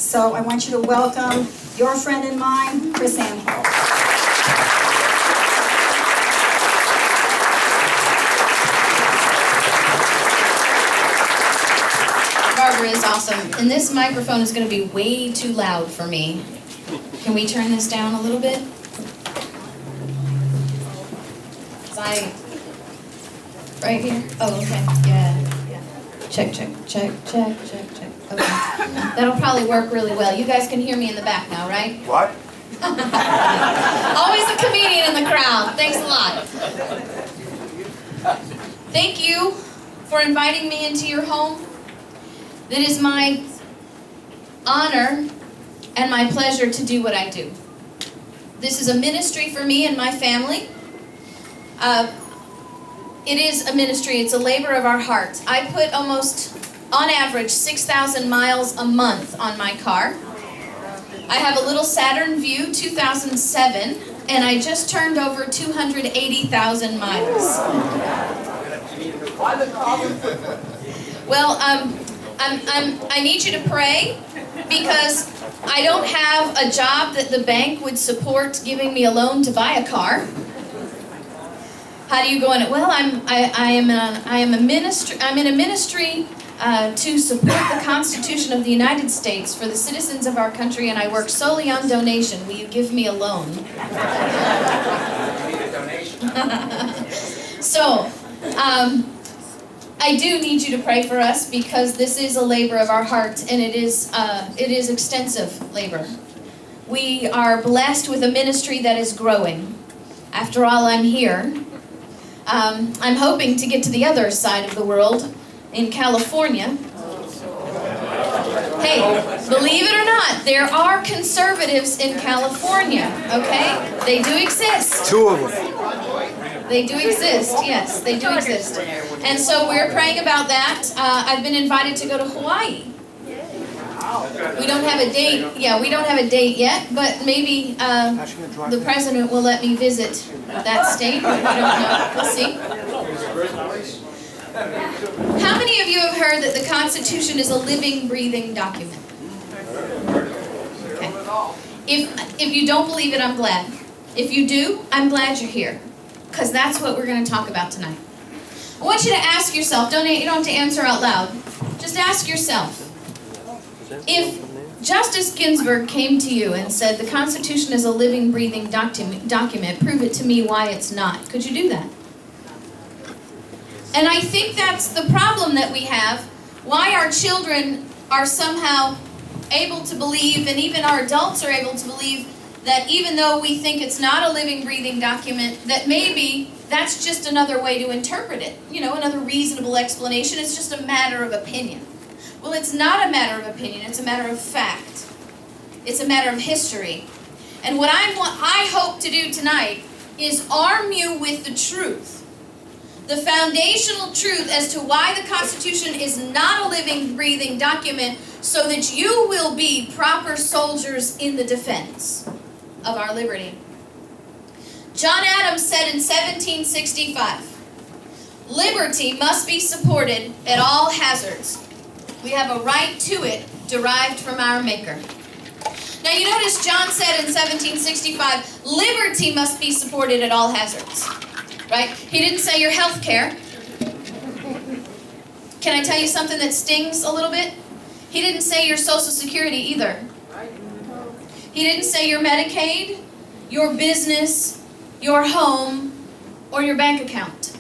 So I want you to welcome your friend and mine, KrisAnne Hall. Barbara is awesome. And this microphone is going to be way too loud for me. Can we turn this down a little bit? Right here? Oh, okay. Yeah. Check. Okay. That'll probably work really well. You guys can hear me in the back now, right? What? Always a comedian in the crowd. Thanks a lot. Thank you for inviting me into your home. It is my honor and my pleasure to do what I do. This is a ministry for me and my family. It is a ministry. It's a labor of our heart. I put almost, on average, 6,000 miles a month on my car. I have a little Saturn Vue 2007, and I just turned over 280,000 miles. Well, I need you to pray, because I don't have a job that the bank would support giving me a loan to buy a car. How do you go in it? Well, I'm in a ministry to support the Constitution of the United States for the citizens of our country, and I work solely on donation. Will you give me a loan? So, I do need you to pray for us, because this is a labor of our heart, and it is extensive labor. We are blessed with a ministry that is growing. After all, I'm here. I'm hoping to get to the other side of the world, in California. Hey, believe it or not, there are conservatives in California, okay? They do exist. 2 of them. They do exist, yes, they do exist. And so we're praying about that. I've been invited to go to Hawaii. We don't have a date. Yeah, we don't have a date yet, but maybe the president will let me visit that state. We don't know. We'll see. How many of you have heard that the Constitution is a living, breathing document? Okay. If you don't believe it, I'm glad. If you do, I'm glad you're here, because that's what we're going to talk about tonight. I want you to ask yourself, you don't have to answer out loud, just ask yourself, if Justice Ginsburg came to you and said, the Constitution is a living, breathing document, prove it to me why it's not, could you do that? And I think that's the problem that we have, why our children are somehow able to believe, and even our adults are able to believe, that even though we think it's not a living, breathing document, that maybe that's just another way to interpret it. You know, another reasonable explanation. It's just a matter of opinion. Well, it's not a matter of opinion. It's a matter of fact. It's a matter of history. And what I hope to do tonight is arm you with the truth. The foundational truth as to why the Constitution is not a living, breathing document, so that you will be proper soldiers in the defense of our liberty. John Adams said in 1765, liberty must be supported at all hazards. We have a right to it derived from our Maker. Now you notice John said in 1765, liberty must be supported at all hazards. Right? He didn't say your health care. Can I tell you something that stings a little bit? He didn't say your Social Security either. He didn't say your Medicaid, your business, your home, or your bank account.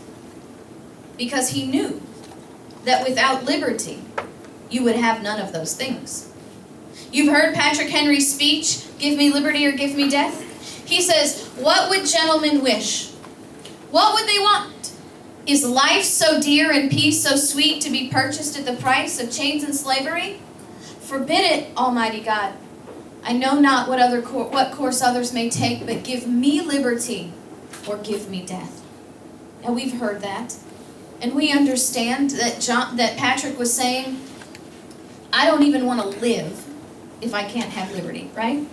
Because he knew that without liberty, you would have none of those things. You've heard Patrick Henry's speech, give me liberty or give me death? He says, what would gentlemen wish? What would they want? Is life so dear and peace so sweet to be purchased at the price of chains and slavery? Forbid it, Almighty God. I know not what course others may take, but give me liberty or give me death. Now we've heard that, and we understand that Patrick was saying, I don't even want to live if I can't have liberty, right?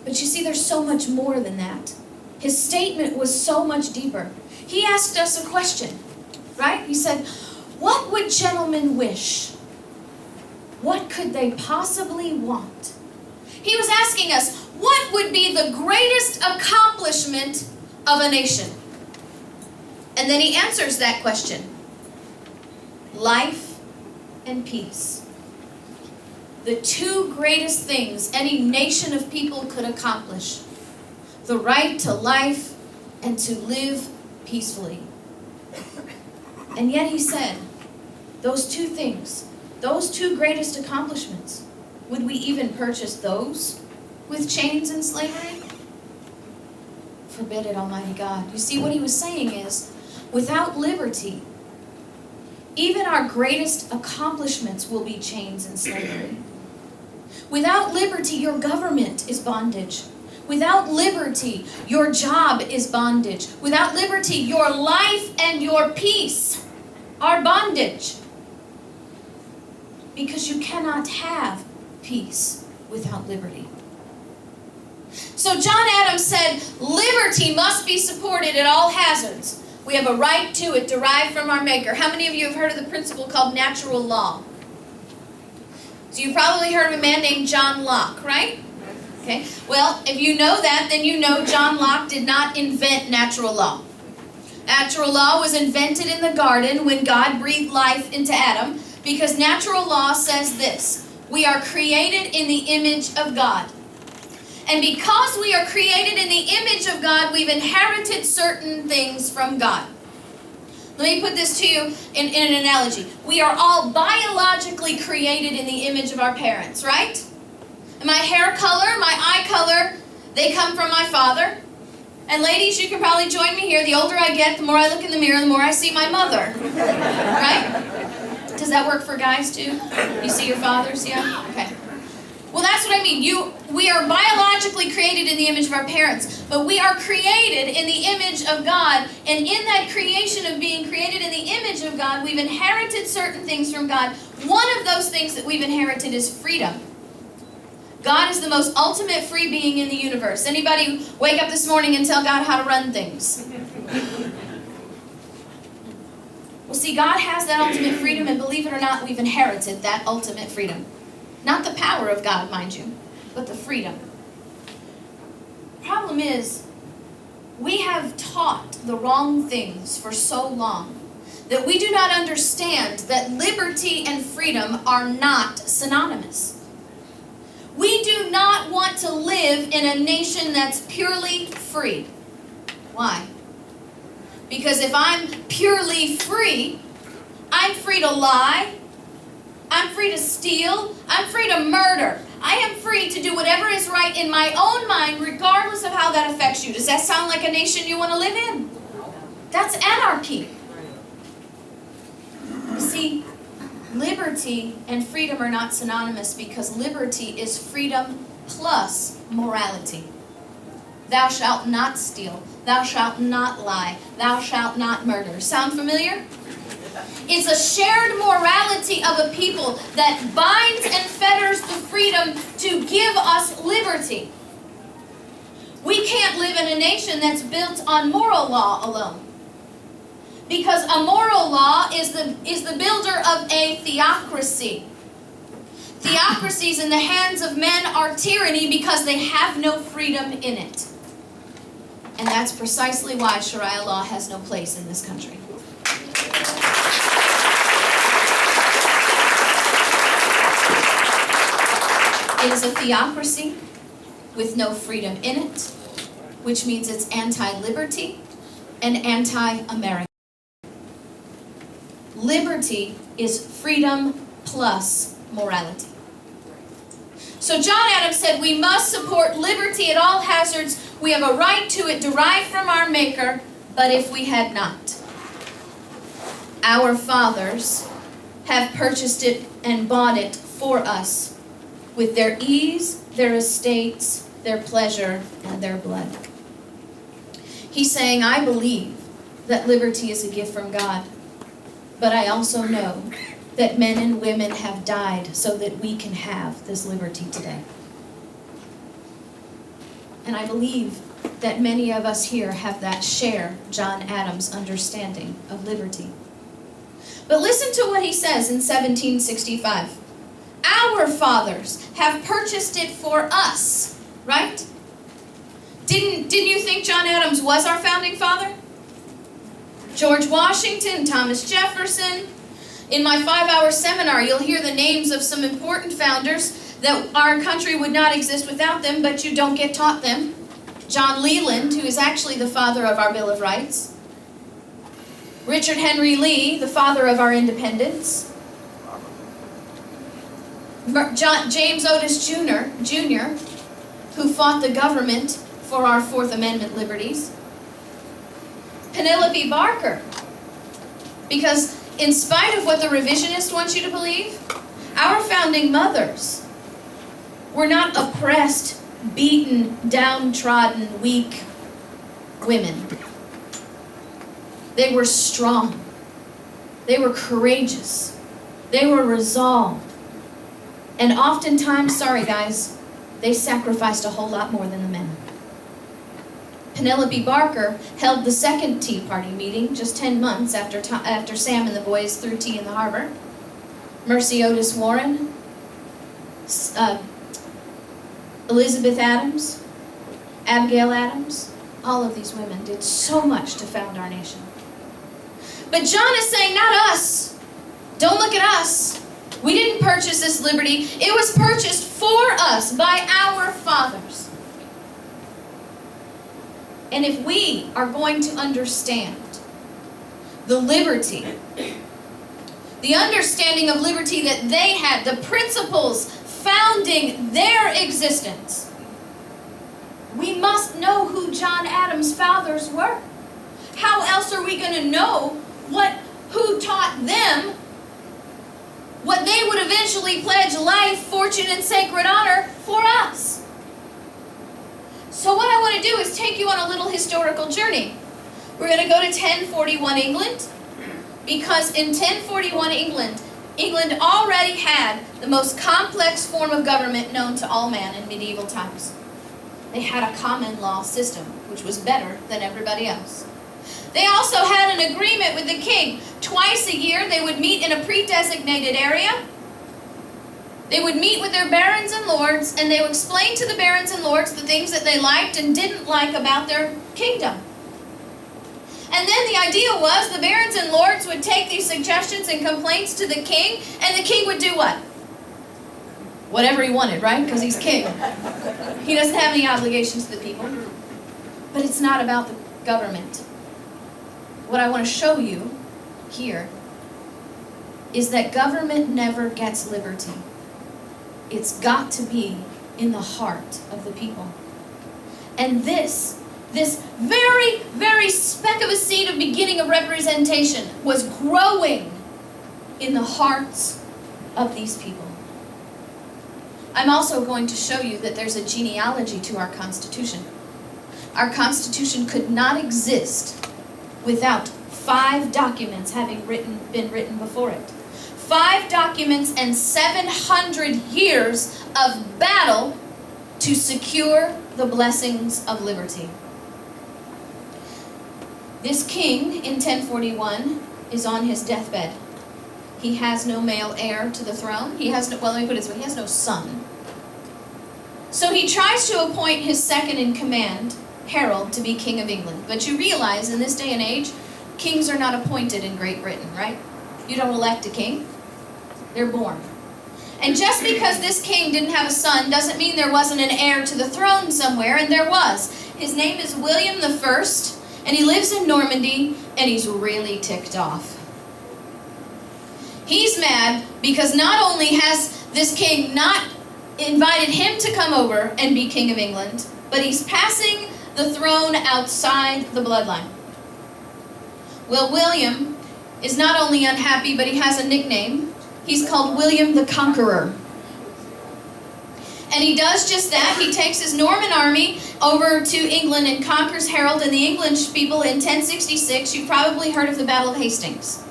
But you see, there's so much more than that. His statement was so much deeper. He asked us a question, right? He said, what would gentlemen wish? What could they possibly want? He was asking us, what would be the greatest accomplishment of a nation? And then he answers that question. Life and peace. The two greatest things any nation of people could accomplish. The right to life and to live peacefully. And yet he said, those two things, those two greatest accomplishments, would we even purchase those with chains and slavery? Forbid it, Almighty God. You see, what he was saying is, without liberty, even our greatest accomplishments will be chains and slavery. Without liberty, your government is bondage. Without liberty, your job is bondage. Without liberty, your life and your peace are bondage. Because you cannot have peace without liberty. So John Adams said, liberty must be supported at all hazards. We have a right to it derived from our Maker. How many of you have heard of the principle called natural law? So you've probably heard of a man named John Locke, right? Okay. Well, if you know that, then you know John Locke did not invent natural law. Natural law was invented in the garden when God breathed life into Adam, because natural law says this: we are created in the image of God. And because we are created in the image of God, we've inherited certain things from God. Let me put this to you in an analogy. We are all biologically created in the image of our parents, right? And my hair color, my eye color, they come from my father. And ladies, you can probably join me here. The older I get, the more I look in the mirror, the more I see my mother. Right? Does that work for guys too? You see your fathers? Yeah? Okay. Well, that's what I mean. We are biologically created in the image of our parents, but we are created in the image of God. And in that creation of being created in the image of God, we've inherited certain things from God. One of those things that we've inherited is freedom. God is the most ultimate free being in the universe. Anybody wake up this morning and tell God how to run things? Well, see, God has that ultimate freedom, and believe it or not, we've inherited that ultimate freedom. Not the power of God, mind you, but the freedom. Problem is, we have taught the wrong things for so long that we do not understand that liberty and freedom are not synonymous. We do not want to live in a nation that's purely free. Why? Because if I'm purely free, I'm free to lie, I'm free to steal, I'm free to murder. I am free to do whatever is right in my own mind, regardless of how that affects you. Does that sound like a nation you want to live in? That's anarchy. You see, liberty and freedom are not synonymous, because liberty is freedom plus morality. Thou shalt not steal. Thou shalt not lie. Thou shalt not murder. Sound familiar? It's a shared morality of a people that binds and fetters the freedom to give us liberty. We can't live in a nation that's built on moral law alone. Because a moral law is the builder of a theocracy. Theocracies in the hands of men are tyranny because they have no freedom in it. And that's precisely why Sharia law has no place in this country. It is a theocracy with no freedom in it, which means it's anti-liberty and anti-American. Liberty is freedom plus morality. So John Adams said, we must support liberty at all hazards. We have a right to it derived from our Maker, but if we had not, our fathers have purchased it and bought it for us with their ease, their estates, their pleasure, and their blood. He's saying, I believe that liberty is a gift from God, but I also know that men and women have died so that we can have this liberty today. And I believe that many of us here have that share John Adams' understanding of liberty. But listen to what he says in 1765. our fathers have purchased it for us, right? Didn't you think John Adams was our founding father? George Washington, Thomas Jefferson. In my 5-hour seminar, you'll hear the names of some important founders that our country would not exist without them, but you don't get taught them. John Leland, who is actually the father of our Bill of Rights. Richard Henry Lee, the father of our independence. James Otis Jr., who fought the government for our Fourth Amendment liberties. Penelope Barker, because in spite of what the revisionist wants you to believe, our founding mothers were not oppressed, beaten, downtrodden, weak women. They were strong. They were courageous. They were resolved. And oftentimes, sorry guys, they sacrificed a whole lot more than the men. Penelope Barker held the second Tea Party meeting just 10 months after Sam and the boys threw tea in the harbor. Mercy Otis Warren, Elizabeth Adams, Abigail Adams, all of these women did so much to found our nation. But John is saying, not us. Don't look at us. We didn't purchase this liberty. It was purchased for us by our fathers. And if we are going to understand the liberty, the understanding of liberty that they had, the principles founding their existence, we must know who John Adams' fathers were. How else are we going to know who taught them what they would eventually pledge life, fortune, and sacred honor for us? So what I want to do is take you on a little historical journey. We're going to go to 1041 England, because in 1041 England already had the most complex form of government known to all man in medieval times. They had a common law system, which was better than everybody else. They also had an agreement with the king. Twice a year they would meet in a pre-designated area. They would meet with their barons and lords, and they would explain to the barons and lords the things that they liked and didn't like about their kingdom. And then the idea was the barons and lords would take these suggestions and complaints to the king, and the king would do what? Whatever he wanted, right? Because he's king. He doesn't have any obligations to the people. But it's not about the government. What I want to show you here is that government never gets liberty. It's got to be in the heart of the people. And this very, very speck of a seed of beginning of representation was growing in the hearts of these people. I'm also going to show you that there's a genealogy to our Constitution. Our Constitution could not exist without 5 documents having been written before it. 5 documents and 700 years of battle to secure the blessings of liberty. This king in 1041 is on his deathbed. He has no male heir to the throne. He has no, well, let me put it this way, he has no son. So he tries to appoint his second in command, Harold, to be King of England. But you realize in this day and age, kings are not appointed in Great Britain, right? You don't elect a king. They're born. And just because this king didn't have a son doesn't mean there wasn't an heir to the throne somewhere, and there was. His name is William I, and he lives in Normandy, and he's really ticked off. He's mad because not only has this king not invited him to come over and be King of England, but he's passing the throne outside the bloodline. Well, William is not only unhappy, but he has a nickname. He's called William the Conqueror. And he does just that. He takes his Norman army over to England and conquers Harold and the English people in 1066. You've probably heard of the Battle of Hastings.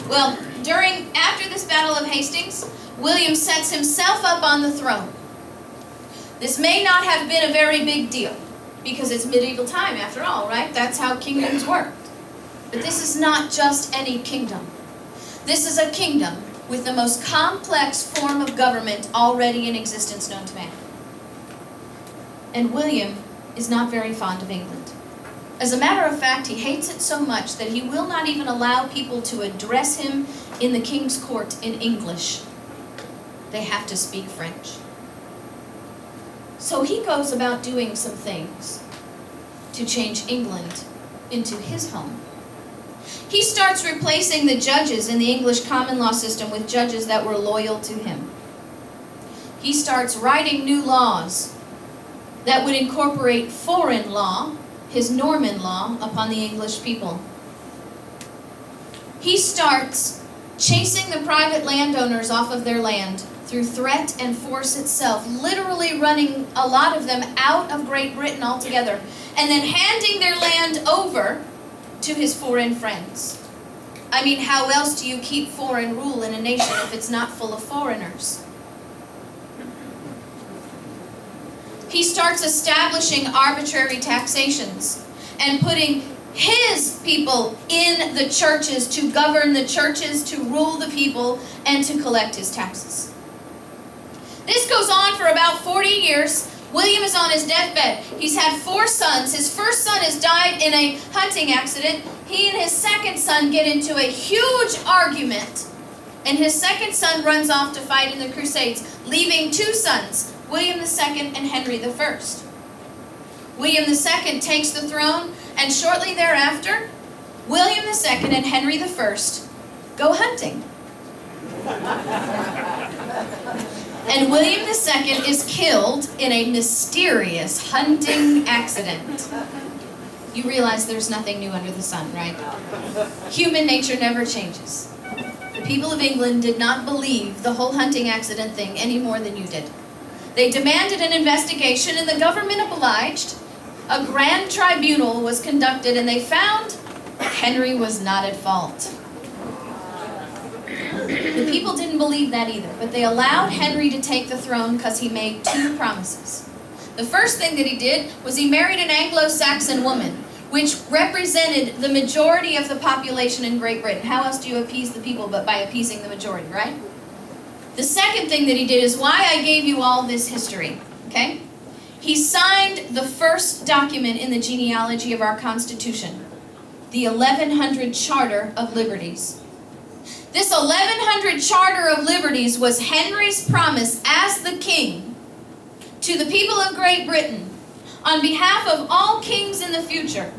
Well, after this Battle of Hastings, William sets himself up on the throne. This may not have been a very big deal, because it's medieval time after all, right? That's how kingdoms worked. But this is not just any kingdom. This is a kingdom with the most complex form of government already in existence known to man. And William is not very fond of England. As a matter of fact, he hates it so much that he will not even allow people to address him in the king's court in English. They have to speak French. So he goes about doing some things to change England into his home. He starts replacing the judges in the English common law system with judges that were loyal to him. He starts writing new laws that would incorporate foreign law, his Norman law, upon the English people. He starts chasing the private landowners off of their land through threat and force itself, literally running a lot of them out of Great Britain altogether, and then handing their land over to his foreign friends. I mean, how else do you keep foreign rule in a nation if it's not full of foreigners? He starts establishing arbitrary taxations and putting his people in the churches to govern the churches, to rule the people, and to collect his taxes. This goes on for about 40 years. William is on his deathbed. He's had 4 sons. His first son has died in a hunting accident. He and his second son get into a huge argument. And his second son runs off to fight in the Crusades, leaving 2 sons, William II and Henry I. William II takes the throne, and shortly thereafter, William II and Henry I go hunting. And William II is killed in a mysterious hunting accident. You realize there's nothing new under the sun, right? Human nature never changes. The people of England did not believe the whole hunting accident thing any more than you did. They demanded an investigation, and the government obliged. A grand tribunal was conducted, and they found Henry was not at fault. The people didn't believe that either, but they allowed Henry to take the throne because he made 2 promises. The first thing that he did was he married an Anglo-Saxon woman, which represented the majority of the population in Great Britain. How else do you appease the people but by appeasing the majority, right? The second thing that he did is why I gave you all this history, okay? He signed the first document in the genealogy of our Constitution, the 1100 Charter of Liberties. This 1100 Charter of Liberties was Henry's promise as the king to the people of Great Britain on behalf of all kings in the future,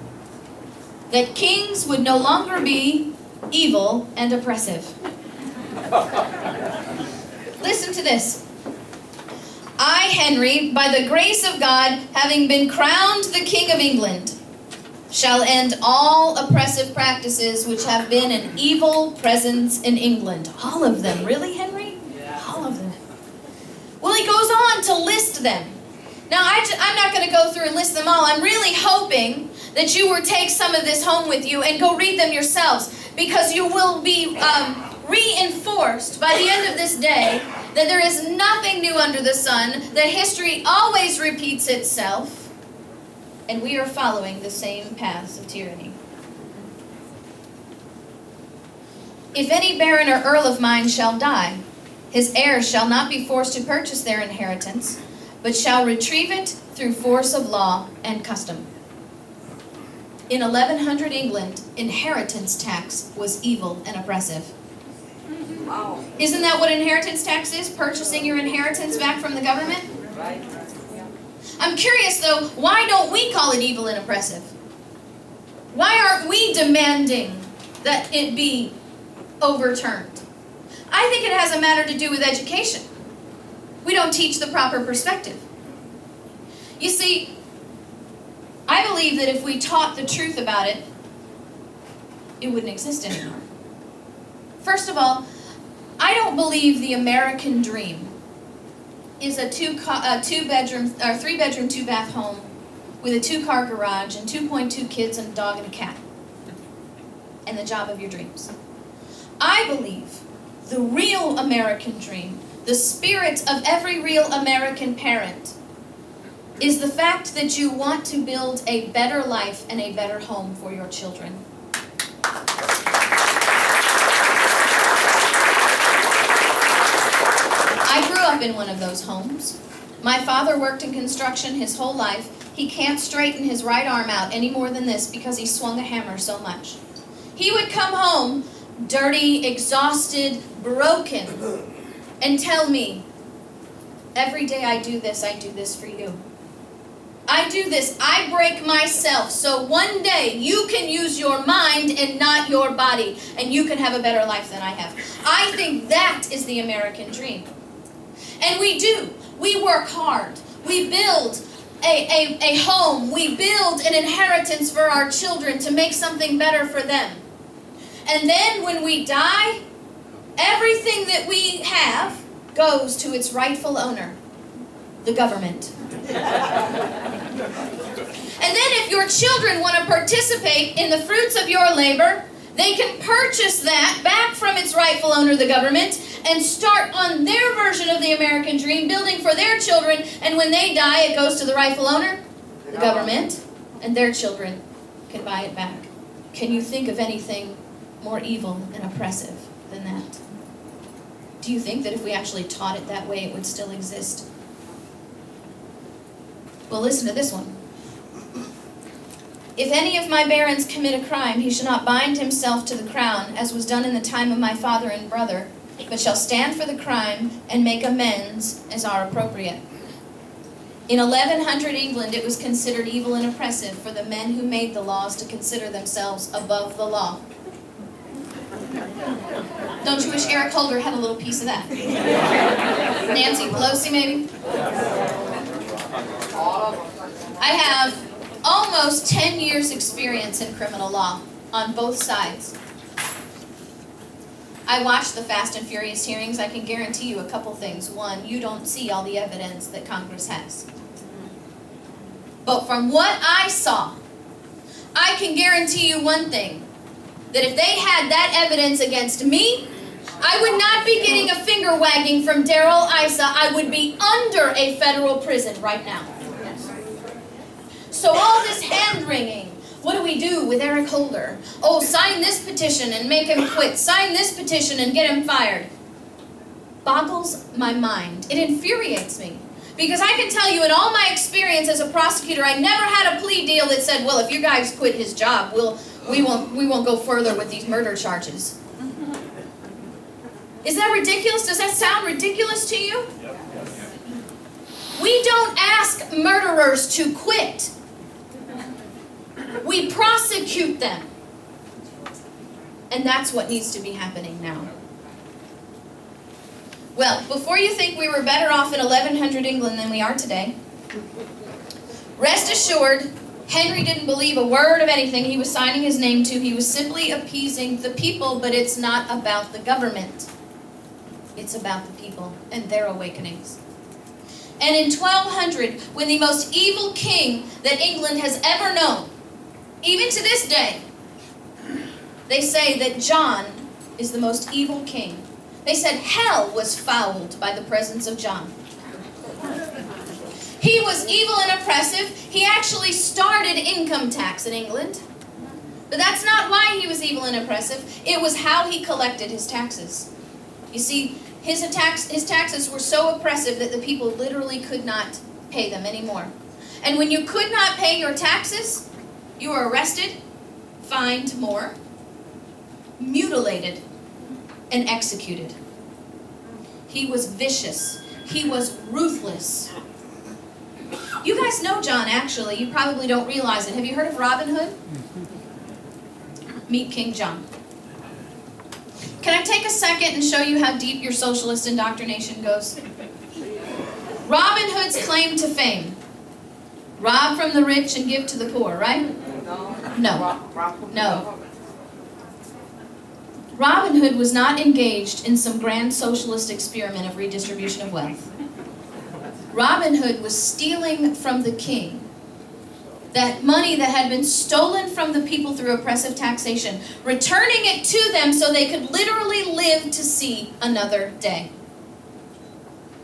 that kings would no longer be evil and oppressive. Listen to this. I, Henry, by the grace of God, having been crowned the King of England, shall end all oppressive practices which have been an evil presence in England. All of them. Really, Henry? Yeah. All of them. Well, he goes on to list them. Now, I'm not going to go through and list them all. I'm really hoping that you will take some of this home with you and go read them yourselves, because you will be reinforced by the end of this day that there is nothing new under the sun, that history always repeats itself, and we are following the same paths of tyranny. If any baron or earl of mine shall die, his heirs shall not be forced to purchase their inheritance, but shall retrieve it through force of law and custom. In 1100 England, inheritance tax was evil and oppressive. Wow. Isn't that what inheritance tax is? Purchasing your inheritance back from the government? Right. I'm curious, though, why don't we call it evil and oppressive? Why aren't we demanding that it be overturned? I think it has a matter to do with education. We don't teach the proper perspective. You see, I believe that if we taught the truth about it, it wouldn't exist anymore. First of all, I don't believe the American dream is a 3-bedroom, 2-bath home with a 2-car garage and 2.2 kids and a dog and a cat, and the job of your dreams. I believe the real American dream, the spirit of every real American parent, is the fact that you want to build a better life and a better home for your children. up in one of those homes. My father worked in construction his whole life. He can't straighten his right arm out any more than this because he swung a hammer so much. He would come home dirty, exhausted, broken, and tell me, every day I do this for you. I do this, I break myself, so one day you can use your mind and not your body, and you can have a better life than I have. I think that is the American dream. And we do. We work hard. We build a home. We build an inheritance for our children to make something better for them. And then when we die, everything that we have goes to its rightful owner, the government. And then if your children want to participate in the fruits of your labor, they can purchase that back from its rightful owner, the government, and start on their version of the American dream, building for their children, and when they die, it goes to the rightful owner, the government, and their children can buy it back. Can you think of anything more evil and oppressive than that? Do you think that if we actually taught it that way, it would still exist? Well, listen to this one. If any of my barons commit a crime, he shall not bind himself to the crown, as was done in the time of my father and brother, but shall stand for the crime and make amends as are appropriate. In 1100 England, it was considered evil and oppressive for the men who made the laws to consider themselves above the law. Don't you wish Eric Holder had a little piece of that? Nancy Pelosi, maybe? I have almost 10 years experience in criminal law on both sides. I watch the Fast and Furious hearings. I can guarantee you a couple things. One, you don't see all the evidence that Congress has. But from what I saw, I can guarantee you one thing, that if they had that evidence against me, I would not be getting a finger wagging from Darrell Issa. I would be under a federal prison right now. So all this hand-wringing, what do we do with Eric Holder? Oh, sign this petition and make him quit. Sign this petition and get him fired. Boggles my mind. It infuriates me. Because I can tell you in all my experience as a prosecutor, I never had a plea deal that said, well, if you guys quit his job, we won't go further with these murder charges. Is that ridiculous? Does that sound ridiculous to you? We don't ask murderers to quit. We prosecute them. And that's what needs to be happening now. Well, before you think we were better off in 1100 England than we are today, rest assured, Henry didn't believe a word of anything he was signing his name to. He was simply appeasing the people, but it's not about the government. It's about the people and their awakenings. And in 1200, when the most evil king that England has ever known, even to this day, they say that John is the most evil king. They said hell was fouled by the presence of John. He was evil and oppressive. He actually started income tax in England. But that's not why he was evil and oppressive. It was how he collected his taxes. You see, his taxes were so oppressive that the people literally could not pay them anymore. And when you could not pay your taxes, you were arrested, fined more, mutilated, and executed. He was vicious. He was ruthless. You guys know John, actually. You probably don't realize it. Have you heard of Robin Hood? Meet King John. Can I take a second and show you how deep your socialist indoctrination goes? Robin Hood's claim to fame. Rob from the rich and give to the poor, right? No. Robin Hood was not engaged in some grand socialist experiment of redistribution of wealth. Robin Hood was stealing from the king that money that had been stolen from the people through oppressive taxation, returning it to them so they could literally live to see another day.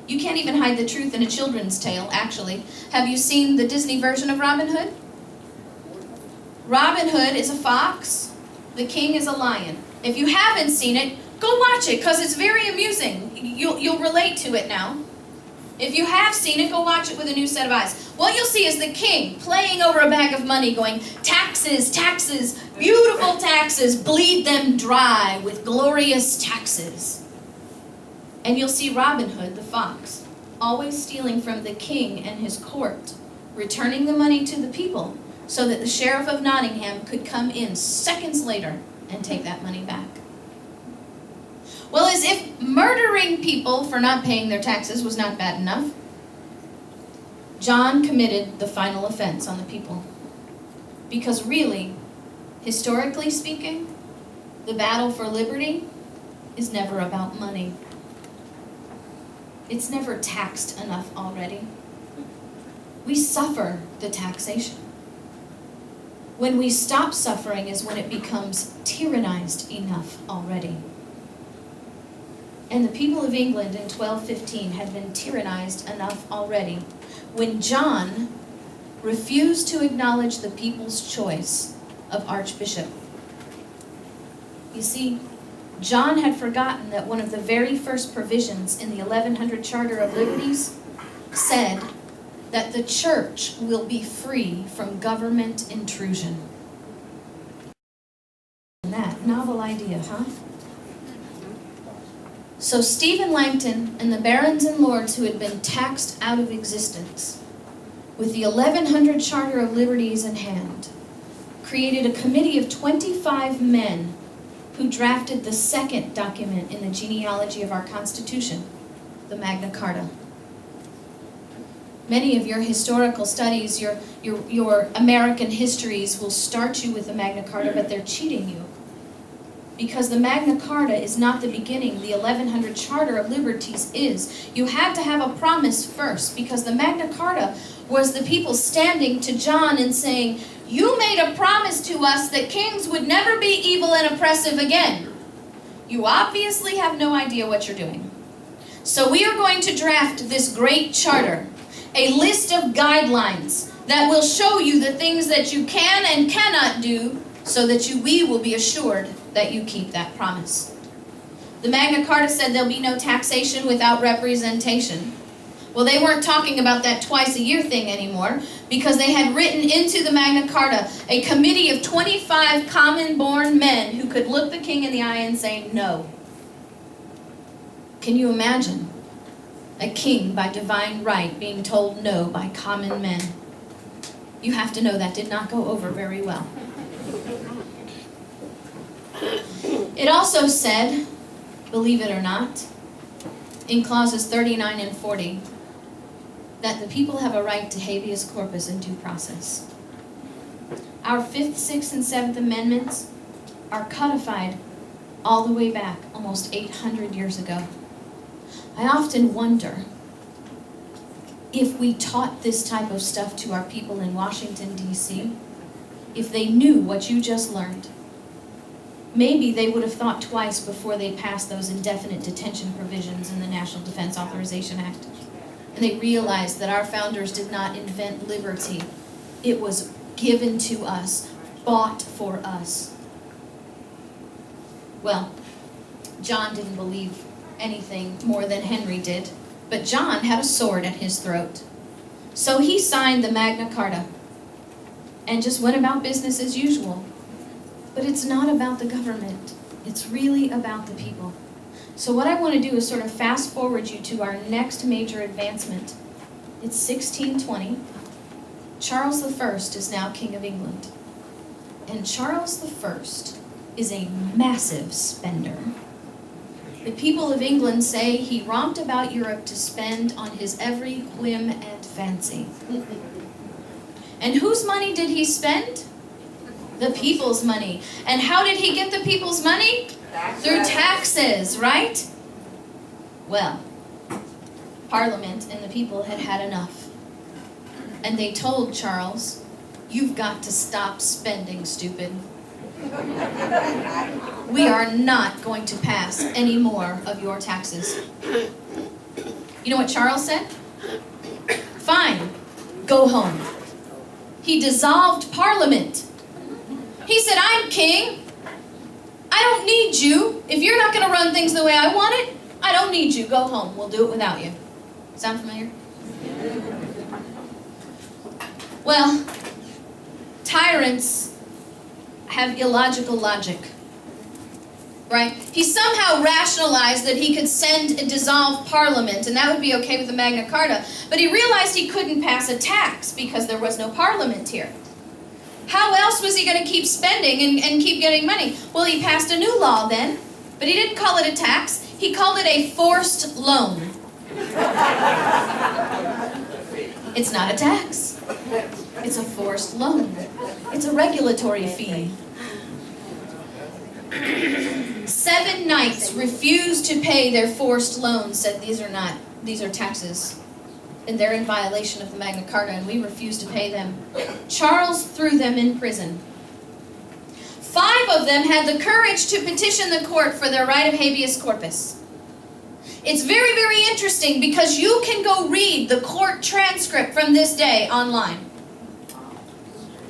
You can't even hide the truth in a children's tale, actually. Have you seen the Disney version of Robin Hood? Robin Hood is a fox. The king is a lion. If you haven't seen it, go watch it because it's very amusing. You'll relate to it now. If you have seen it, go watch it with a new set of eyes. What you'll see is the king playing over a bag of money going, taxes, taxes, beautiful taxes, bleed them dry with glorious taxes. And you'll see Robin Hood, the fox, always stealing from the king and his court, returning the money to the people so that the sheriff of Nottingham could come in seconds later and take that money back. Well, as if murdering people for not paying their taxes was not bad enough, John committed the final offense on the people. Because really, historically speaking, the battle for liberty is never about money. It's never taxed enough already. We suffer the taxation. When we stop suffering is when it becomes tyrannized enough already. And the people of England in 1215 had been tyrannized enough already when John refused to acknowledge the people's choice of archbishop. You see, John had forgotten that one of the very first provisions in the 1100 Charter of Liberties said that the church will be free from government intrusion. That novel idea, huh? So Stephen Langton and the barons and lords who had been taxed out of existence, with the 1100 Charter of Liberties in hand, created a committee of 25 men who drafted the second document in the genealogy of our Constitution, the Magna Carta. Many of your historical studies, your American histories will start you with the Magna Carta, but they're cheating you. Because the Magna Carta is not the beginning, the 1100 Charter of Liberties is. You had to have a promise first, because the Magna Carta was the people standing to John and saying, you made a promise to us that kings would never be evil and oppressive again. You obviously have no idea what you're doing. So we are going to draft this great charter, a list of guidelines that will show you the things that you can and cannot do so that we will be assured that you keep that promise. The Magna Carta said there'll be no taxation without representation. Well, they weren't talking about that twice-a-year thing anymore, because they had written into the Magna Carta a committee of 25 common-born men who could look the king in the eye and say no. Can you imagine a king by divine right being told no by common men? You have to know that did not go over very well. It also said, believe it or not, in clauses 39 and 40, that the people have a right to habeas corpus and due process. Our 5th, 6th, and 7th Amendments are codified all the way back, almost 800 years ago. I often wonder if we taught this type of stuff to our people in Washington, D.C., if they knew what you just learned. Maybe they would have thought twice before they passed those indefinite detention provisions in the National Defense Authorization Act. And they realized that our founders did not invent liberty. It was given to us, bought for us. Well, John didn't believe anything more than Henry did, but John had a sword at his throat. So he signed the Magna Carta and just went about business as usual. But it's not about the government. It's really about the people. So what I want to do is sort of fast forward you to our next major advancement. It's 1620. Charles I is now King of England. And Charles I is a massive spender. The people of England say he romped about Europe to spend on his every whim and fancy. And whose money did he spend? The people's money. And how did he get the people's money? Taxes. Through taxes, right? Well, Parliament and the people had had enough. And they told Charles, you've got to stop spending, stupid. We are not going to pass any more of your taxes. You know what Charles said? Fine, go home. He dissolved Parliament. He said, I'm king. I don't need you. If you're not going to run things the way I want it, I don't need you. Go home. We'll do it without you. Sound familiar? Well, tyrants have illogical logic, right? He somehow rationalized that he could send and dissolve Parliament, and that would be okay with the Magna Carta, but he realized he couldn't pass a tax because there was no Parliament here. How else was he going to keep spending and keep getting money? Well, he passed a new law then, but he didn't call it a tax. He called it a forced loan. It's not a tax. It's a forced loan. It's a regulatory fee. 7 knights refused to pay their forced loans, said these are taxes, and they're in violation of the Magna Carta, and we refuse to pay them. Charles threw them in prison. 5 of them had the courage to petition the court for their right of habeas corpus. It's very, very interesting because you can go read the court transcript from this day online.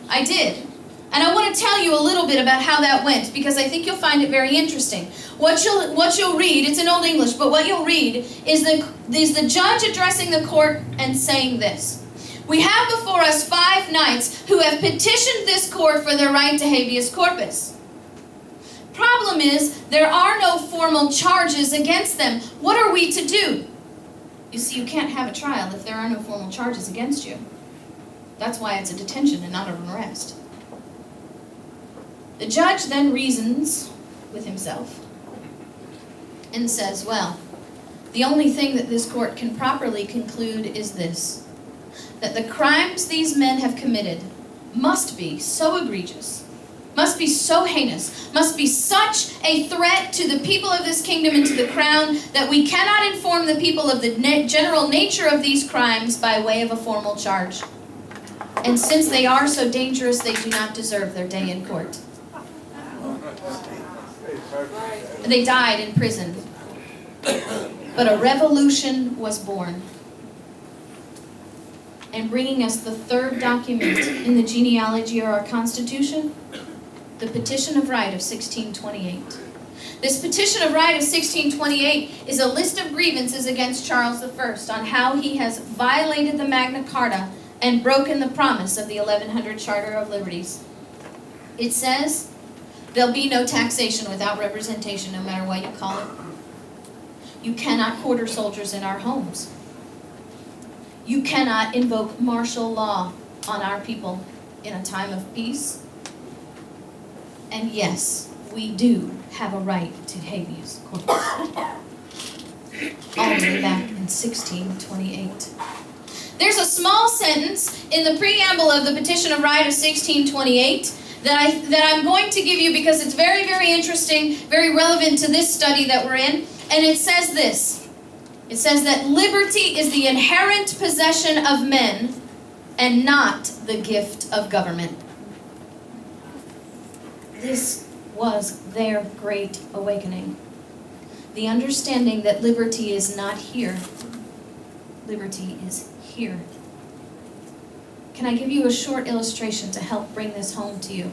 I did. And I want to tell you a little bit about how that went because I think you'll find it very interesting. What you'll read, it's in Old English, but what you'll read is the judge addressing the court and saying this. We have before us 5 knights who have petitioned this court for their right to habeas corpus. Problem is, there are no formal charges against them. What are we to do? You see, you can't have a trial if there are no formal charges against you. That's why it's a detention and not an arrest. The judge then reasons with himself and says, well, the only thing that this court can properly conclude is this, that the crimes these men have committed must be so egregious, must be so heinous, must be such a threat to the people of this kingdom and to the crown that we cannot inform the people of the general nature of these crimes by way of a formal charge. And since they are so dangerous, they do not deserve their day in court. They died in prison. But a revolution was born. And bringing us the 3rd document in the genealogy or our Constitution, the Petition of Right of 1628. This Petition of Right of 1628 is a list of grievances against Charles I on how he has violated the Magna Carta and broken the promise of the 1100 Charter of Liberties. It says, there'll be no taxation without representation, no matter what you call it. You cannot quarter soldiers in our homes. You cannot invoke martial law on our people in a time of peace. And yes, we do have a right to habeas corpus. All the way back in 1628. There's a small sentence in the preamble of the Petition of Right of 1628 that I'm going to give you because it's very, very interesting, very relevant to this study that we're in. And it says this. It says that liberty is the inherent possession of men and not the gift of government. This was their great awakening. The understanding that liberty is not here. Liberty is here. Can I give you a short illustration to help bring this home to you?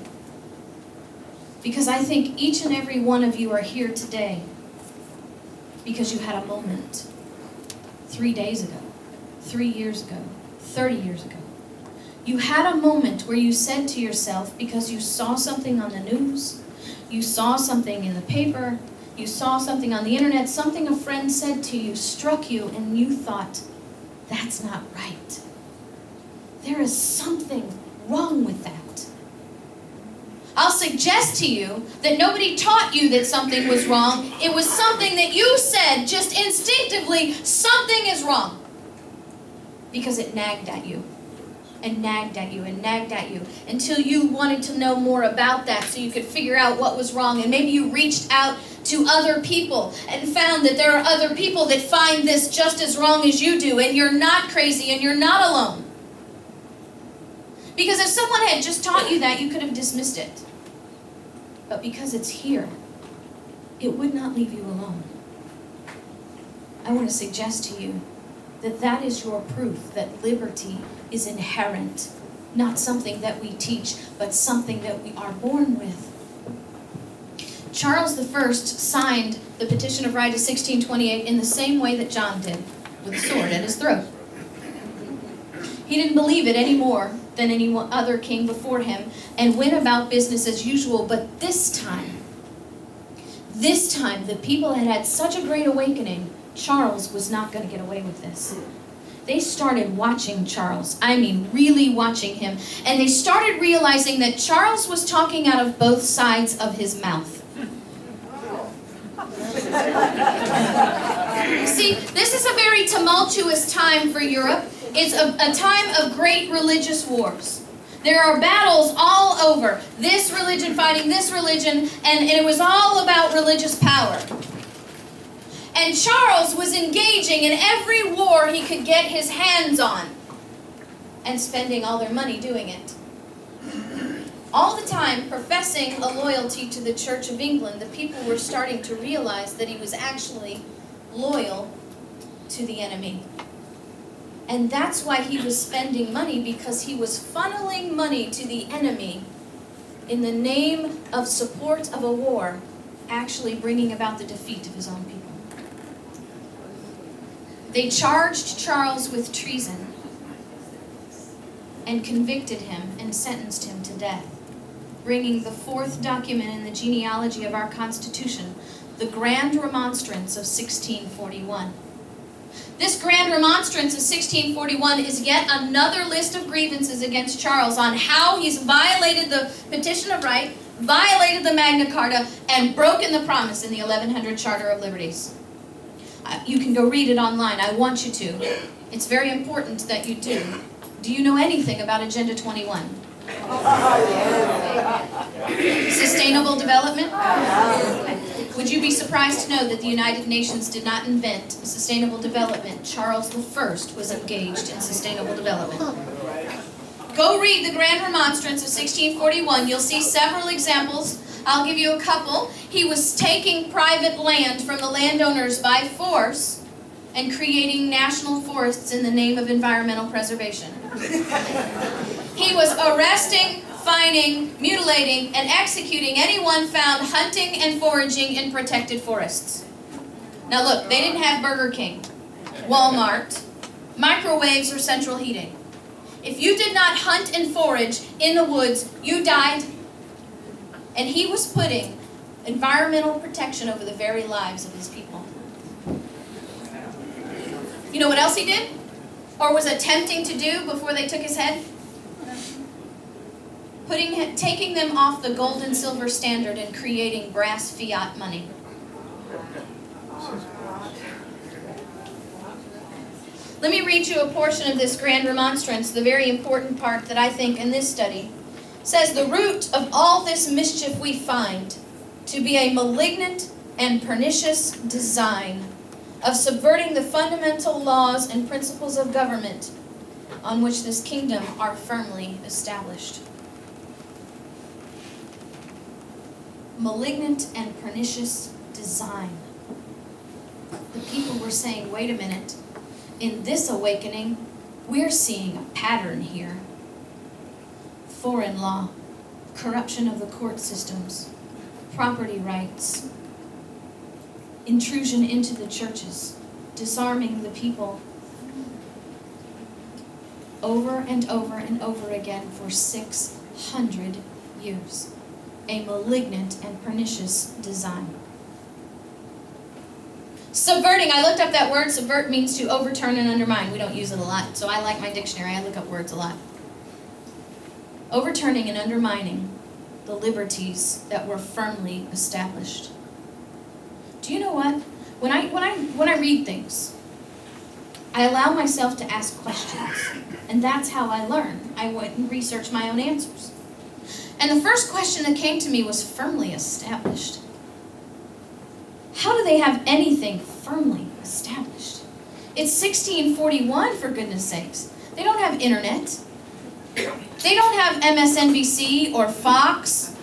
Because I think each and every one of you are here today because you had a moment 3 days ago, 3 years ago, 30 years ago. You had a moment where you said to yourself, because you saw something on the news, you saw something in the paper, you saw something on the internet, something a friend said to you, struck you, and you thought, that's not right. There is something wrong with that. I'll suggest to you that nobody taught you that something was wrong. It was something that you said just instinctively, something is wrong. Because it nagged at you. And nagged at you and nagged at you until you wanted to know more about that so you could figure out what was wrong. And maybe you reached out to other people and found that there are other people that find this just as wrong as you do, and you're not crazy and you're not alone. Because if someone had just taught you that, you could have dismissed it. But because it's here, it would not leave you alone. I want to suggest to you that that is your proof that liberty is inherent, not something that we teach, but something that we are born with. Charles I signed the Petition of Right of 1628 in the same way that John did, with a sword at his throat. He didn't believe it any more than any other king before him and went about business as usual. But this time, the people had had such a great awakening, Charles was not going to get away with this. They started watching Charles, I mean really watching him, and they started realizing that Charles was talking out of both sides of his mouth. See, this is a very tumultuous time for Europe. It's a time of great religious wars. There are battles all over, this religion fighting this religion, and it was all about religious power. And Charles was engaging in every war he could get his hands on and spending all their money doing it. All the time professing a loyalty to the Church of England, the people were starting to realize that he was actually loyal to the enemy. And that's why he was spending money, because he was funneling money to the enemy in the name of support of a war, actually bringing about the defeat of his own people. They charged Charles with treason and convicted him and sentenced him to death, bringing the fourth document in the genealogy of our Constitution, the Grand Remonstrance of 1641. This Grand Remonstrance of 1641 is yet another list of grievances against Charles on how he's violated the Petition of Right, violated the Magna Carta, and broken the promise in the 1100 Charter of Liberties. You can go read it online. I want you to. It's very important that you do. Do you know anything about Agenda 21? Sustainable development? Would you be surprised to know that the United Nations did not invent sustainable development? Charles I was engaged in sustainable development. Go read the Grand Remonstrance of 1641. You'll see several examples. I'll give you a couple. He was taking private land from the landowners by force and creating national forests in the name of environmental preservation. He was arresting, fining, mutilating, and executing anyone found hunting and foraging in protected forests. Now look, they didn't have Burger King, Walmart, microwaves, or central heating. If you did not hunt and forage in the woods, you died. And he was putting environmental protection over the very lives of his people. You know what else he did? Or was attempting to do before they took his head? Taking them off the gold and silver standard and creating brass fiat money. Let me read you a portion of this Grand Remonstrance, the very important part that I think in this study. It says, the root of all this mischief we find to be a malignant and pernicious design of subverting the fundamental laws and principles of government on which this kingdom are firmly established. Malignant and pernicious design. The people were saying, wait a minute, in this awakening, we're seeing a pattern here. Foreign law, corruption of the court systems, property rights, intrusion into the churches, disarming the people, over and over and over again for 600 years. A malignant and pernicious design. Subverting, I looked up that word. Subvert means to overturn and undermine. We don't use it a lot, so I like my dictionary. I look up words a lot. Overturning and undermining the liberties that were firmly established. Do you know what? When I read things, I allow myself to ask questions, and that's how I learn. I went and researched my own answers. And the first question that came to me was firmly established. How do they have anything firmly established? It's 1641, for goodness sakes. They don't have internet. They don't have MSNBC or Fox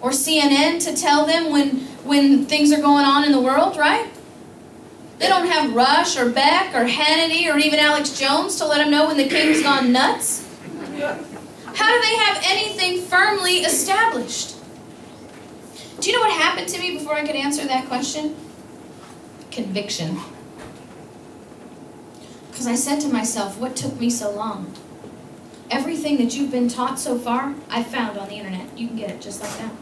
or CNN to tell them when things are going on in the world, right? They don't have Rush or Beck or Hannity or even Alex Jones to let them know when the king's gone nuts. How do they have anything firmly established? Do you know what happened to me before I could answer that question? Conviction. Because I said to myself, what took me so long? Everything that you've been taught so far, I found on the internet. You can get it just like that.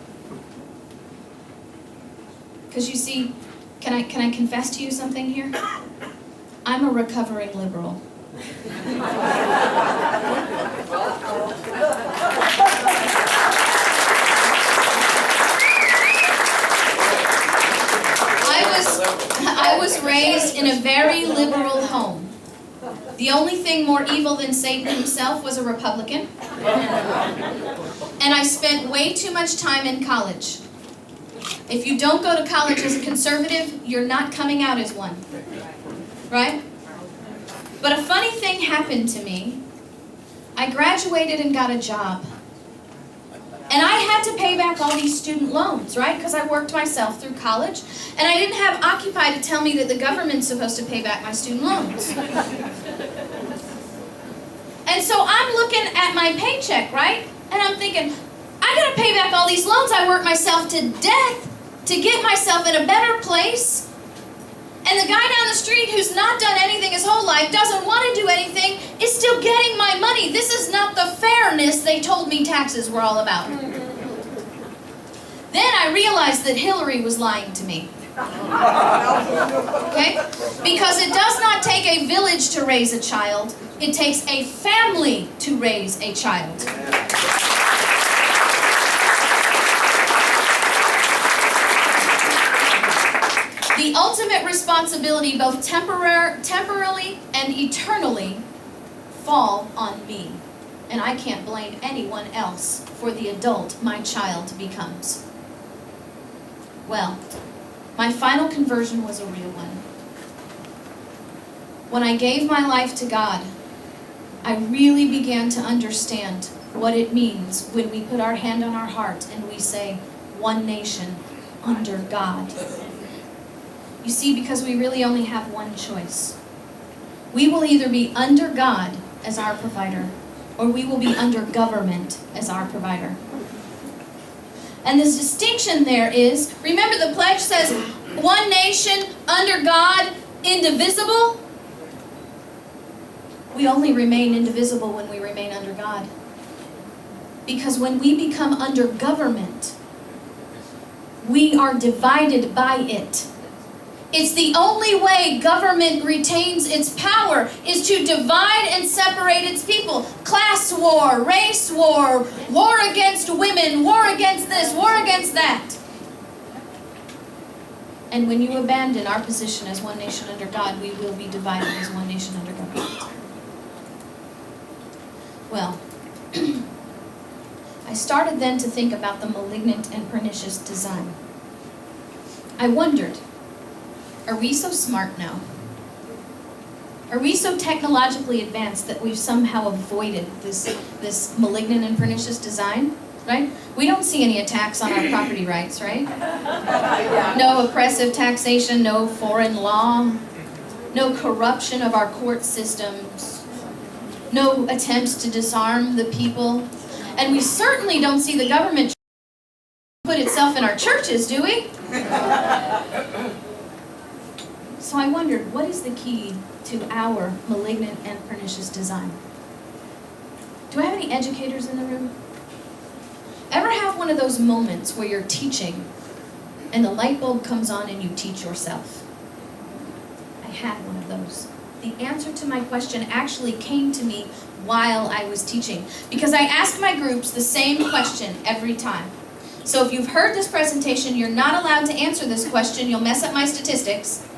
Because you see, can I confess to you something here? I'm a recovering liberal. I was raised in a very liberal home. The only thing more evil than Satan himself was a Republican. And I spent way too much time in college. If you don't go to college as a conservative, you're not coming out as one. Right? But a funny thing happened to me. I graduated and got a job. And I had to pay back all these student loans, right? Because I worked myself through college. And I didn't have Occupy to tell me that the government's supposed to pay back my student loans. And so I'm looking at my paycheck, right? And I'm thinking, I gotta pay back all these loans. I worked myself to death to get myself in a better place. And the guy down the street who's not done anything his whole life, doesn't want to do anything, is still getting my money. This is not the fairness they told me taxes were all about. Then I realized that Hillary was lying to me. Okay? Because it does not take a village to raise a child. It takes a family to raise a child. The ultimate responsibility, both temporarily and eternally, fall on me. And I can't blame anyone else for the adult my child becomes. Well, my final conversion was a real one. When I gave my life to God, I really began to understand what it means when we put our hand on our heart and we say, one nation under God. You see, because we really only have one choice. We will either be under God as our provider, or we will be under government as our provider. And this distinction there is, remember the pledge says, one nation under God, indivisible. We only remain indivisible when we remain under God. Because when we become under government, we are divided by it. It's the only way government retains its power is to divide and separate its people. Class war, race war, war against women, war against this, war against that. And when you abandon our position as one nation under God, we will be divided as one nation under government. Well, I started then to think about the malignant and pernicious design. I wondered, are we so smart now? Are we so technologically advanced that we've somehow avoided this malignant and pernicious design? Right? We don't see any attacks on our property rights, right? No oppressive taxation, no foreign law, no corruption of our court systems, no attempts to disarm the people. And we certainly don't see the government put itself in our churches, do we? So I wondered, what is the key to our malignant and pernicious design? Do I have any educators in the room? Ever have one of those moments where you're teaching and the light bulb comes on and you teach yourself? I had one of those. The answer to my question actually came to me while I was teaching, because I asked my groups the same question every time. So if you've heard this presentation, you're not allowed to answer this question. You'll mess up my statistics.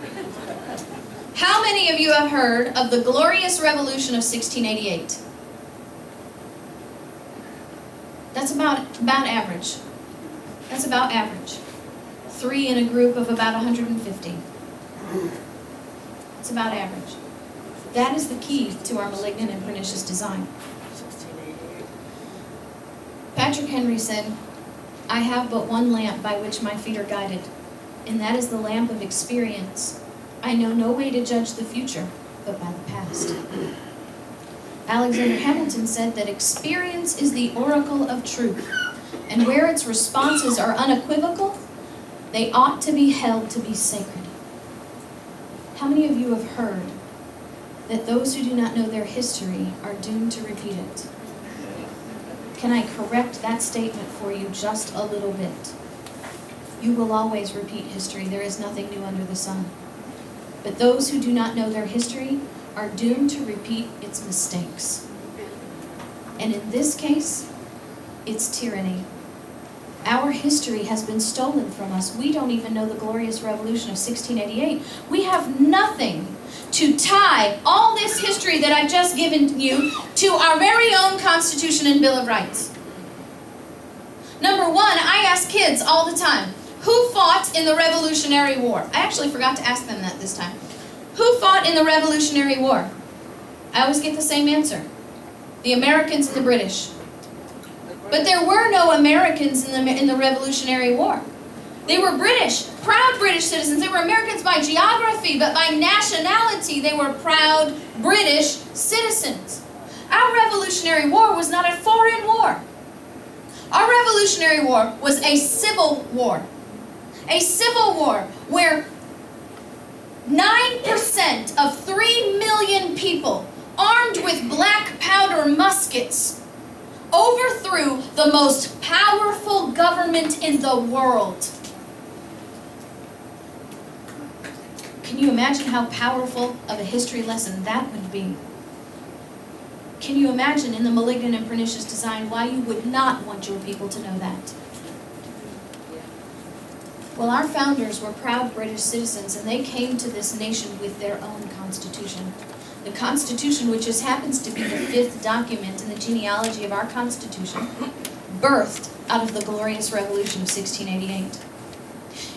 How many of you have heard of the Glorious Revolution of 1688? That's about average. That's about average. 3 in a group of about 150. It's about average. That is the key to our malignant and pernicious design. Patrick Henry said, I have but one lamp by which my feet are guided, and that is the lamp of experience. I know no way to judge the future, but by the past. Alexander Hamilton said that experience is the oracle of truth, and where its responses are unequivocal, they ought to be held to be sacred. How many of you have heard that those who do not know their history are doomed to repeat it. Can I correct that statement for you just a little bit? You will always repeat history. There is nothing new under the sun. But those who do not know their history are doomed to repeat its mistakes. And in this case, it's tyranny. Our history has been stolen from us. We don't even know the glorious revolution of 1688. We have nothing to tie all this history that I've just given you to our very own Constitution and Bill of Rights. Number one, I ask kids all the time, who fought in the Revolutionary War? I actually forgot to ask them that this time. Who fought in the Revolutionary War? I always get the same answer. The Americans and the British. But there were no Americans in the Revolutionary War. They were British, proud British citizens. They were Americans by geography, but by nationality, they were proud British citizens. Our Revolutionary War was not a foreign war. Our Revolutionary War was a civil war. A civil war where 9% of 3 million people armed with black powder muskets overthrew the most powerful government in the world. Can you imagine how powerful of a history lesson that would be? Can you imagine in the malignant and pernicious design why you would not want your people to know that? Well, our founders were proud British citizens, and they came to this nation with their own Constitution. The Constitution, which just happens to be the 5th document in the genealogy of our Constitution, birthed out of the glorious revolution of 1688.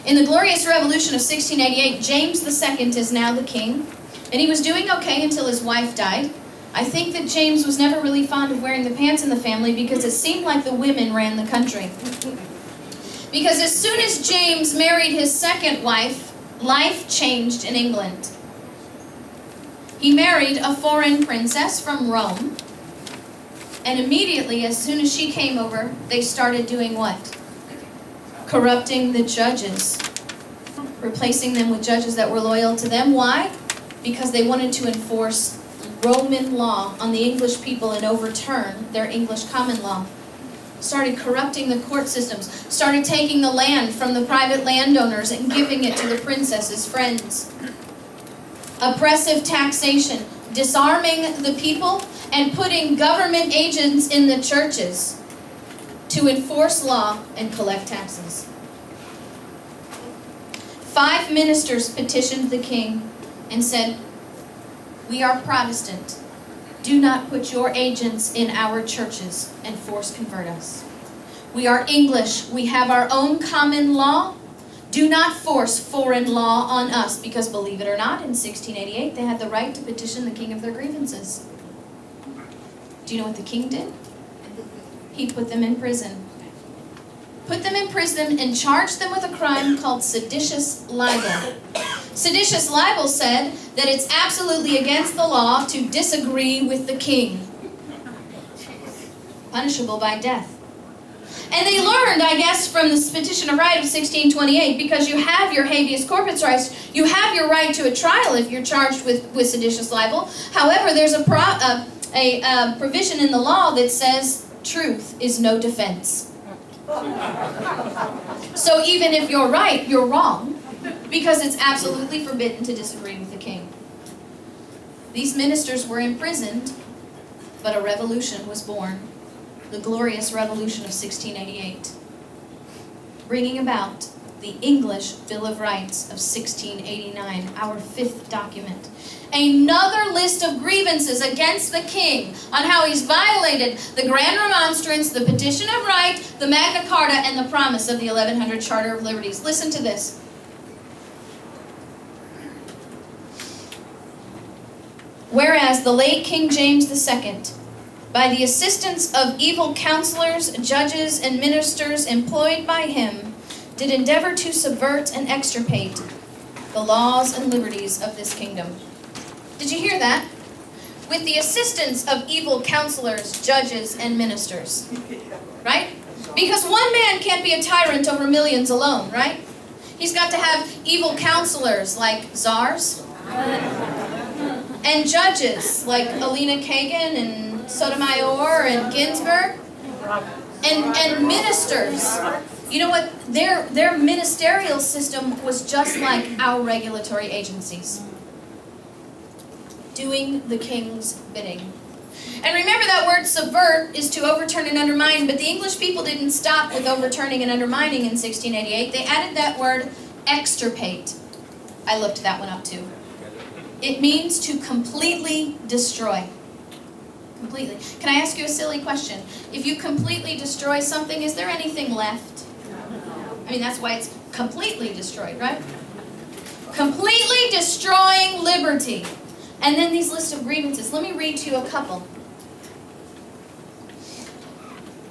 In the glorious revolution of 1688, James II is now the king, and he was doing okay until his wife died. I think that James was never really fond of wearing the pants in the family because it seemed like the women ran the country. Because as soon as James married his second wife, life changed in England. He married a foreign princess from Rome, and immediately, as soon as she came over, they started doing what? Corrupting the judges, replacing them with judges that were loyal to them. Why? Because they wanted to enforce Roman law on the English people and overturn their English common law. Started corrupting the court systems, started taking the land from the private landowners and giving it to the princess's friends. Oppressive taxation, disarming the people, and putting government agents in the churches to enforce law and collect taxes. 5 ministers petitioned the king and said, "We are Protestant. Do not put your agents in our churches and force convert us. We are English. We have our own common law. Do not force foreign law on us," because believe it or not, in 1688, they had the right to petition the king of their grievances. Do you know what the king did? He put them in prison. Put them in prison and charged them with a crime called seditious libel. Seditious libel said that it's absolutely against the law to disagree with the king. Punishable by death. And they learned, I guess, from the Petition of Right of 1628, because you have your habeas corpus rights, you have your right to a trial if you're charged with seditious libel. However, there's a provision in the law that says truth is no defense. So even if you're right, you're wrong, because it's absolutely forbidden to disagree with the king. These ministers were imprisoned, but a revolution was born. The glorious revolution of 1688, bringing about the English Bill of Rights of 1689, our 5th document. Another list of grievances against the king on how he's violated the Grand Remonstrance, the Petition of Right, the Magna Carta, and the promise of the 1100 Charter of Liberties. Listen to this. Whereas the late King James II, by the assistance of evil counselors, judges, and ministers employed by him, did endeavor to subvert and extirpate the laws and liberties of this kingdom. Did you hear that? With the assistance of evil counselors, judges, and ministers. Right? Because one man can't be a tyrant over millions alone, right? He's got to have evil counselors like czars. and judges like Alina Kagan and Sotomayor and Ginsburg, and ministers. You know what? Their ministerial system was just like our regulatory agencies, doing the king's bidding. And remember, that word subvert is to overturn and undermine, but the English people didn't stop with overturning and undermining in 1688. They added that word extirpate. I looked that one up too. It means to completely destroy. Completely. Can I ask you a silly question? If you completely destroy something, is there anything left? I mean, that's why it's completely destroyed, right? Completely destroying liberty. And then these lists of grievances. Let me read to you a couple.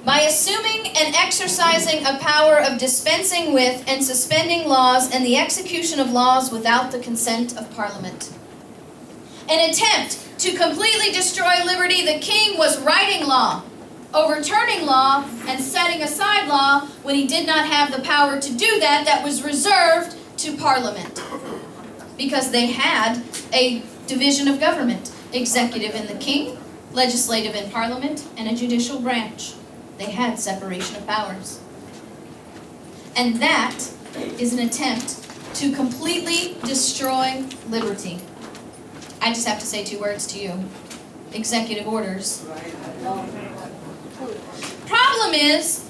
By assuming and exercising a power of dispensing with and suspending laws and the execution of laws without the consent of Parliament. An attempt to completely destroy liberty, the king was writing law, overturning law, and setting aside law when he did not have the power to do that. That was reserved to Parliament, because they had a division of government, executive in the king, legislative in Parliament, and a judicial branch. They had separation of powers. And that is an attempt to completely destroy liberty. I just have to say two words to you. Executive orders. Problem is,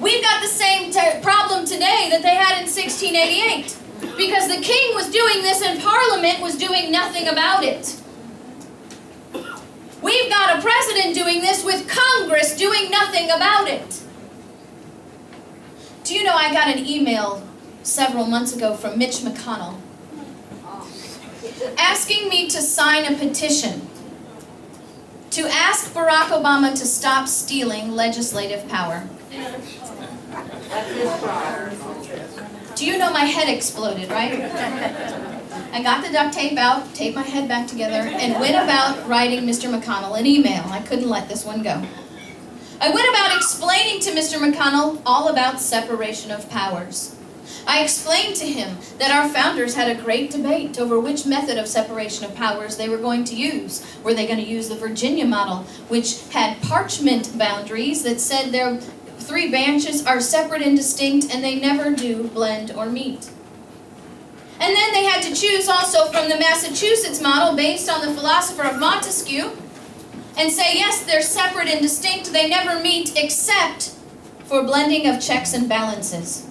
we've got the same problem today that they had in 1688. Because the king was doing this and Parliament was doing nothing about it. We've got a president doing this with Congress doing nothing about it. Do you know, I got an email several months ago from Mitch McConnell asking me to sign a petition to ask Barack Obama to stop stealing legislative power. Do you know, my head exploded, right? I got the duct tape out, taped my head back together, and went about writing Mr. McConnell an email. I couldn't let this one go. I went about explaining to Mr. McConnell all about separation of powers. I explained to him that our founders had a great debate over which method of separation of powers they were going to use. Were they going to use the Virginia model, which had parchment boundaries that said their three branches are separate and distinct and they never do blend or meet? And then they had to choose also from the Massachusetts model based on the philosopher of Montesquieu and say, yes, they're separate and distinct, they never meet except for blending of checks and balances.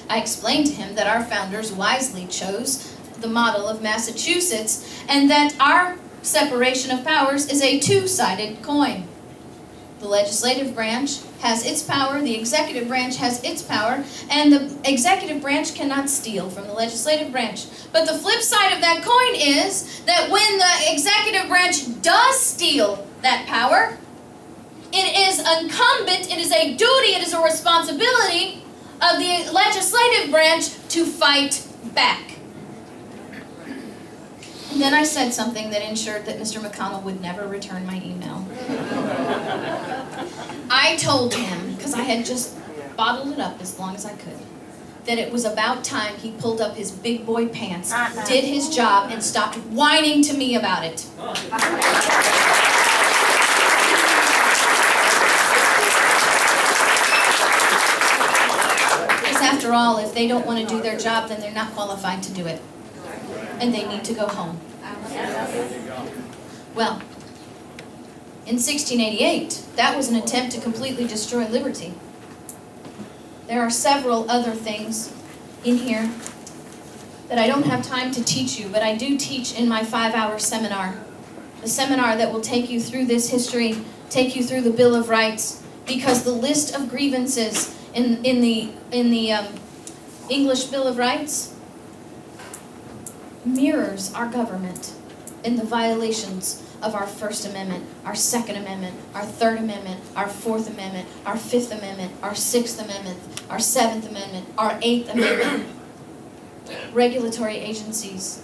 I explained to him that our founders wisely chose the model of Massachusetts and that our separation of powers is a two-sided coin. The legislative branch has its power, the executive branch has its power, and the executive branch cannot steal from the legislative branch. But the flip side of that coin is that when the executive branch does steal that power, it is incumbent, it is a duty, it is a responsibility of the legislative branch to fight back. And then I said something that ensured that Mr. McConnell would never return my email. I told him, because I had just bottled it up as long as I could, that it was about time he pulled up his big boy pants, did his job, and stopped whining to me about it. Because after all, if they don't want to do their job, then they're not qualified to do it. And they need to go home. Well, in 1688, that was an attempt to completely destroy liberty. There are several other things in here that I don't have time to teach you, but I do teach in my 5-hour seminar. The seminar that will take you through this history, take you through the Bill of Rights, because the list of grievances in the English Bill of Rights mirrors our government in the violations of our First Amendment, our Second Amendment, our Third Amendment, our Fourth Amendment, our Fifth Amendment, our Sixth Amendment, our Seventh Amendment, our Eighth Amendment. Regulatory agencies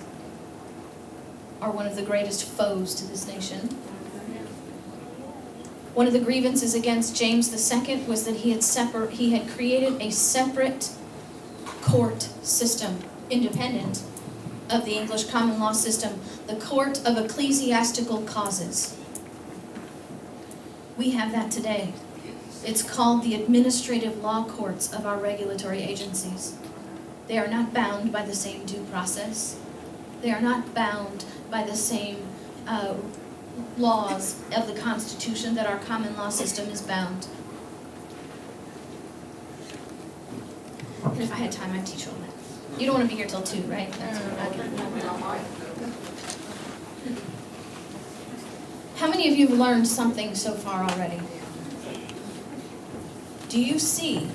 are one of the greatest foes to this nation. One of the grievances against James II was that he had created a separate court system, independent, of the English common law system, the court of ecclesiastical causes. We have that today. It's called the administrative law courts of our regulatory agencies. They are not bound by the same due process. They are not bound by the same laws of the Constitution that our common law system is bound. And if I had time, I'd teach you all that. You don't want to be here till 2, right? That's How many of you have learned something so far already? Do you see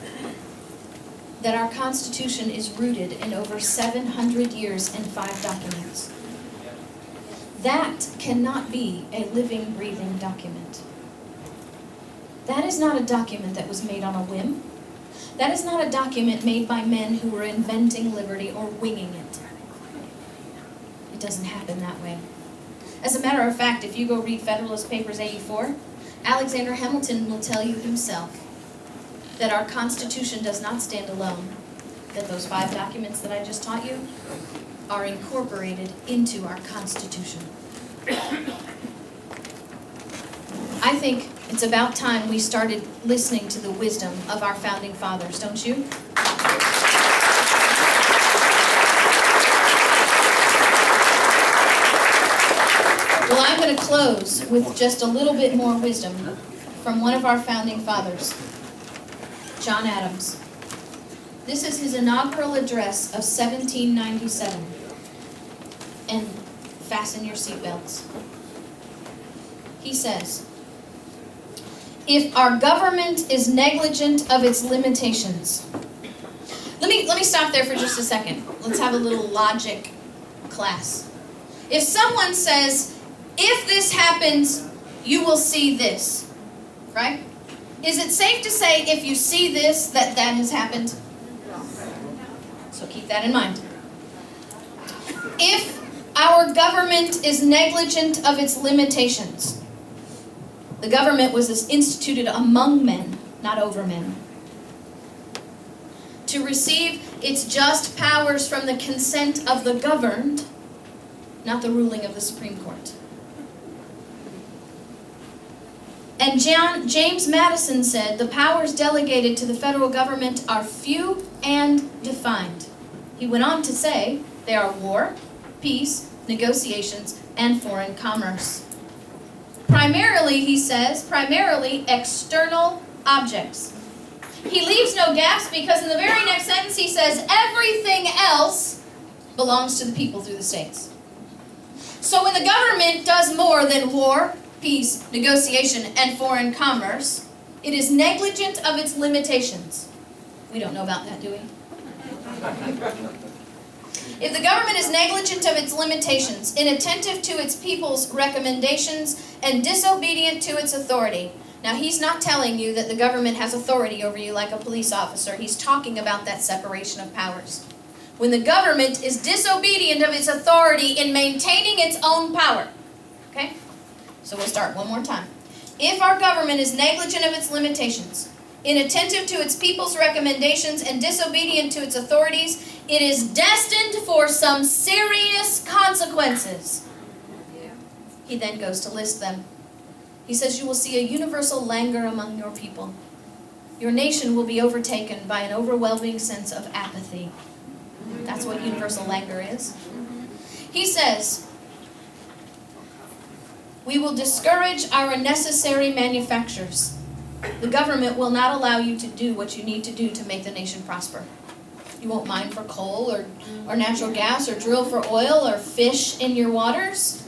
that our Constitution is rooted in over 700 years and 5 documents? That cannot be a living, breathing document. That is not a document that was made on a whim. That is not a document made by men who were inventing liberty or winging it. It doesn't happen that way. As a matter of fact, if you go read Federalist Papers 84, Alexander Hamilton will tell you himself that our Constitution does not stand alone, that those 5 documents that I just taught you are incorporated into our Constitution. I think it's about time we started listening to the wisdom of our founding fathers, don't you? Well, I'm going to close with just a little bit more wisdom from one of our founding fathers, John Adams. This is his inaugural address of 1797. And fasten your seatbelts. He says, "If our government is negligent of its limitations." Let me stop there for just a second. Let's have a little logic class. If someone says, "If this happens, you will see this," right? Is it safe to say if you see this, that has happened? So keep that in mind. If our government is negligent of its limitations. The government was instituted among men, not over men. To receive its just powers from the consent of the governed, not the ruling of the Supreme Court. And James Madison said, "The powers delegated to the federal government are few and defined." He went on to say, they are war, peace, negotiations, and foreign commerce. Primarily, he says, external objects. He leaves no gaps because in the very next sentence he says, everything else belongs to the people through the states. So when the government does more than war, peace, negotiation, and foreign commerce, it is negligent of its limitations. We don't know about that, do we? If the government is negligent of its limitations, inattentive to its people's recommendations, and disobedient to its authority. Now, he's not telling you that the government has authority over you like a police officer. He's talking about that separation of powers. When the government is disobedient of its authority in maintaining its own power. Okay? So we'll start one more time. If our government is negligent of its limitations, inattentive to its people's recommendations, and disobedient to its authorities, it is destined for some serious consequences. He then goes to list them. He says, you will see a universal languor among your people. Your nation will be overtaken by an overwhelming sense of apathy. That's what universal languor is. He says, we will discourage our unnecessary manufactures. The government will not allow you to do what you need to do to make the nation prosper. You won't mine for coal or natural gas or drill for oil or fish in your waters.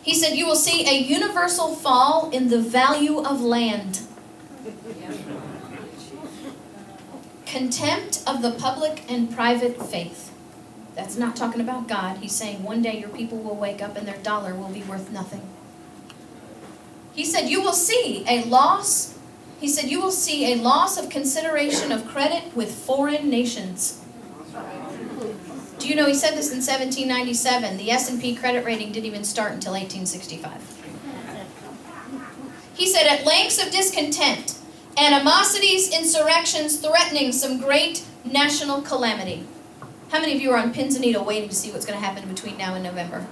He said, you will see a universal fall in the value of land. Contempt of the public and private faith. That's not talking about God. He's saying one day your people will wake up and their dollar will be worth nothing. He said, you will see a loss. He said, you will see a loss of consideration of credit with foreign nations. Do you know he said this in 1797? The S&P credit rating didn't even start until 1865. He said, at lengths of discontent, animosities, insurrections, threatening some great national calamity. How many of you are on pins and needles waiting to see what's going to happen between now and November?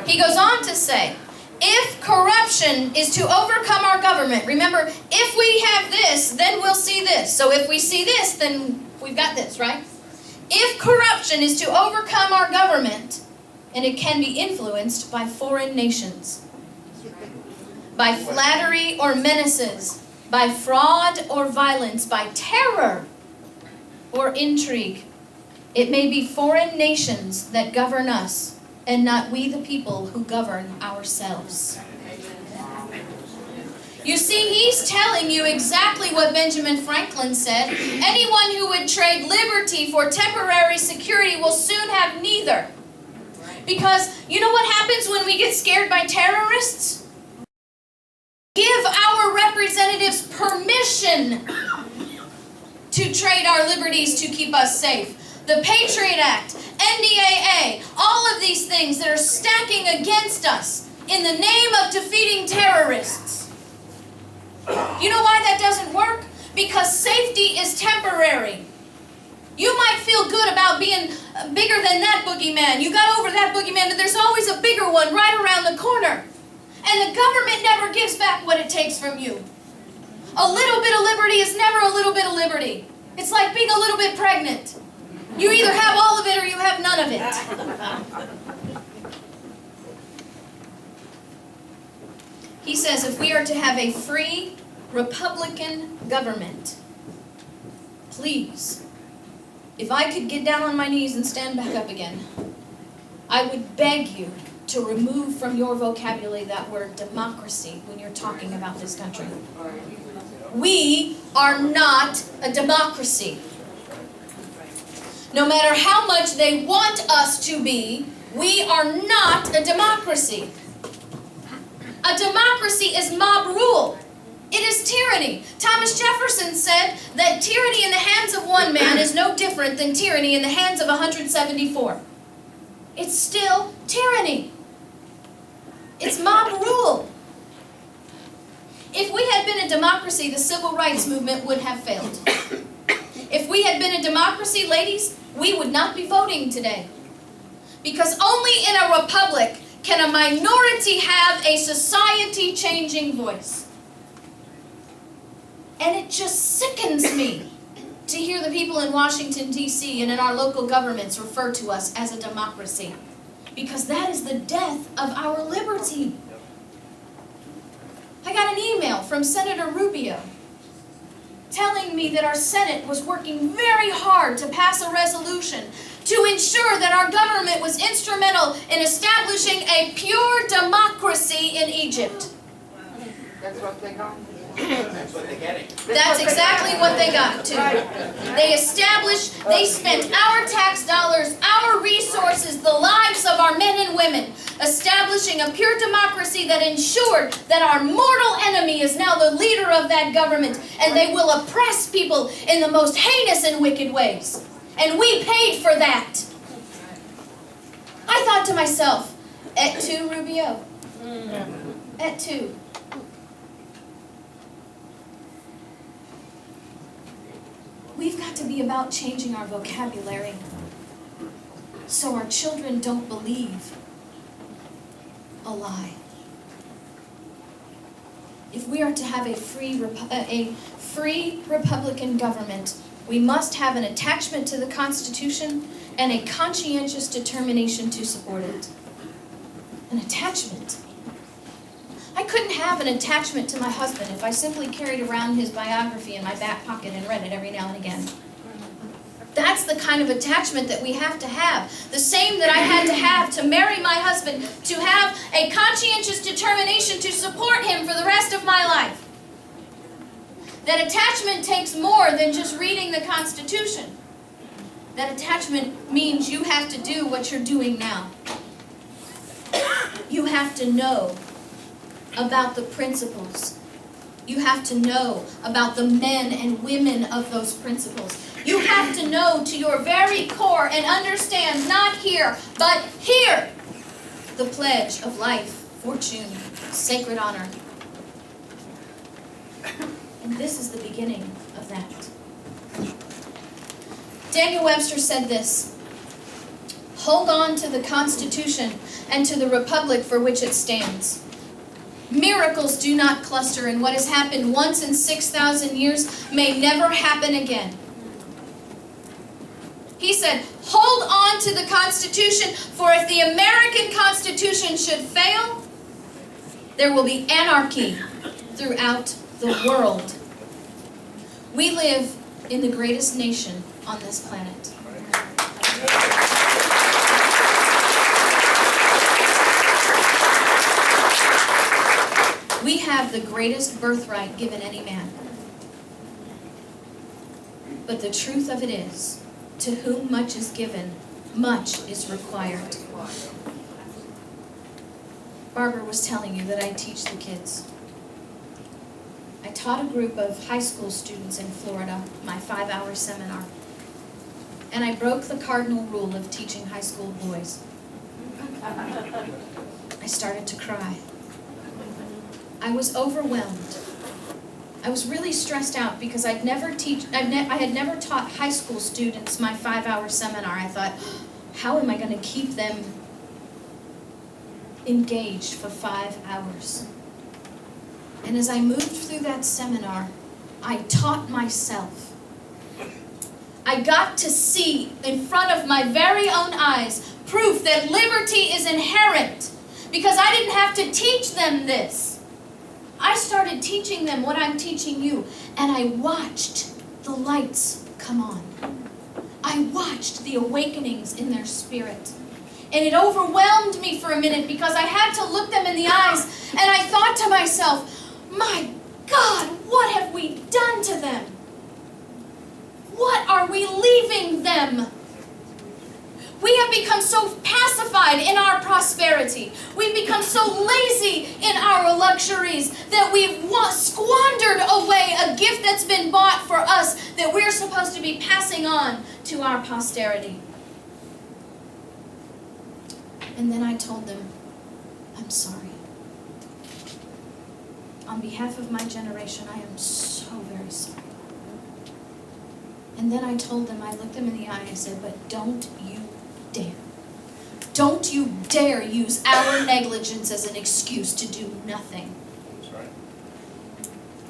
He goes on to say, if corruption is to overcome our government, remember, if we have this, then we'll see this. So if we see this, then we've got this, right? If corruption is to overcome our government, and it can be influenced by foreign nations, by flattery or menaces, by fraud or violence, by terror or intrigue, it may be foreign nations that govern us, and not we the people who govern ourselves. You see, he's telling you exactly what Benjamin Franklin said. Anyone who would trade liberty for temporary security will soon have neither. Because you know what happens when we get scared by terrorists? Give our representatives permission to trade our liberties to keep us safe. The Patriot Act, NDAA, all of these things that are stacking against us in the name of defeating terrorists. You know why that doesn't work? Because safety is temporary. You might feel good about being bigger than that boogeyman. You got over that boogeyman, but there's always a bigger one right around the corner. And the government never gives back what it takes from you. A little bit of liberty is never a little bit of liberty. It's like being a little bit pregnant. You either have all of it or you have none of it. He says if we are to have a free Republican government, please, if I could get down on my knees and stand back up again, I would beg you to remove from your vocabulary that word democracy when you're talking about this country. We are not a democracy. No matter how much they want us to be, we are not a democracy. A democracy is mob rule. It is tyranny. Thomas Jefferson said that tyranny in the hands of one man is no different than tyranny in the hands of 174. It's still tyranny. It's mob rule. If we had been a democracy, the civil rights movement would have failed. If we had been a democracy, ladies, we would not be voting today. Because only in a republic can a minority have a society-changing voice. And it just sickens me to hear the people in Washington, D.C. and in our local governments refer to us as a democracy. Because that is the death of our liberty. I got an email from Senator Rubio telling me that our Senate was working very hard to pass a resolution to ensure that our government was instrumental in establishing a pure democracy in Egypt. That's what they got. That's what they're getting. That's exactly what they got, too. They spent our tax dollars, our resources, the lives of our men and women, establishing a pure democracy that ensured that our mortal enemy is now the leader of that government, and they will oppress people in the most heinous and wicked ways. And we paid for that. I thought to myself, et tu, Rubio? Et tu? We've got to be about changing our vocabulary so our children don't believe a lie. If we are to have a free Republican government, we must have an attachment to the Constitution and a conscientious determination to support it. An attachment. I couldn't have an attachment to my husband if I simply carried around his biography in my back pocket and read it every now and again. That's the kind of attachment that we have to have. The same that I had to have to marry my husband, to have a conscientious determination to support him for the rest of my life. That attachment takes more than just reading the Constitution. That attachment means you have to do what you're doing now. You have to know about the principles. You have to know about the men and women of those principles. You have to know to your very core and understand, not here, but here, the pledge of life, fortune, sacred honor. And this is the beginning of that. Daniel Webster said this: "Hold on to the Constitution and to the republic for which it stands. Miracles do not cluster, and what has happened once in 6,000 years may never happen again." He said, hold on to the Constitution, for if the American Constitution should fail, there will be anarchy throughout the world. We live in the greatest nation on this planet. We have the greatest birthright given any man. But the truth of it is, to whom much is given, much is required. Barbara was telling you that I teach the kids. I taught a group of high school students in Florida, my 5-hour seminar. And I broke the cardinal rule of teaching high school boys. I started to cry. I was overwhelmed. I was really stressed out because I had never taught high school students my 5-hour seminar. I thought, how am I going to keep them engaged for 5 hours? And as I moved through that seminar, I taught myself. I got to see in front of my very own eyes proof that liberty is inherent, because I didn't have to teach them this. I started teaching them what I'm teaching you, and I watched the lights come on. I watched the awakenings in their spirit. And it overwhelmed me for a minute because I had to look them in the eyes, and I thought to myself, my God, what have we done to them? What are we leaving them? We have become so pacified in our prosperity. We've become so lazy in our luxuries that we've squandered away a gift that's been bought for us that we're supposed to be passing on to our posterity. And then I told them, I'm sorry. On behalf of my generation, I am so very sorry. And then I told them, I looked them in the eye and said, but don't you dare. Don't you dare use our negligence as an excuse to do nothing. That's right.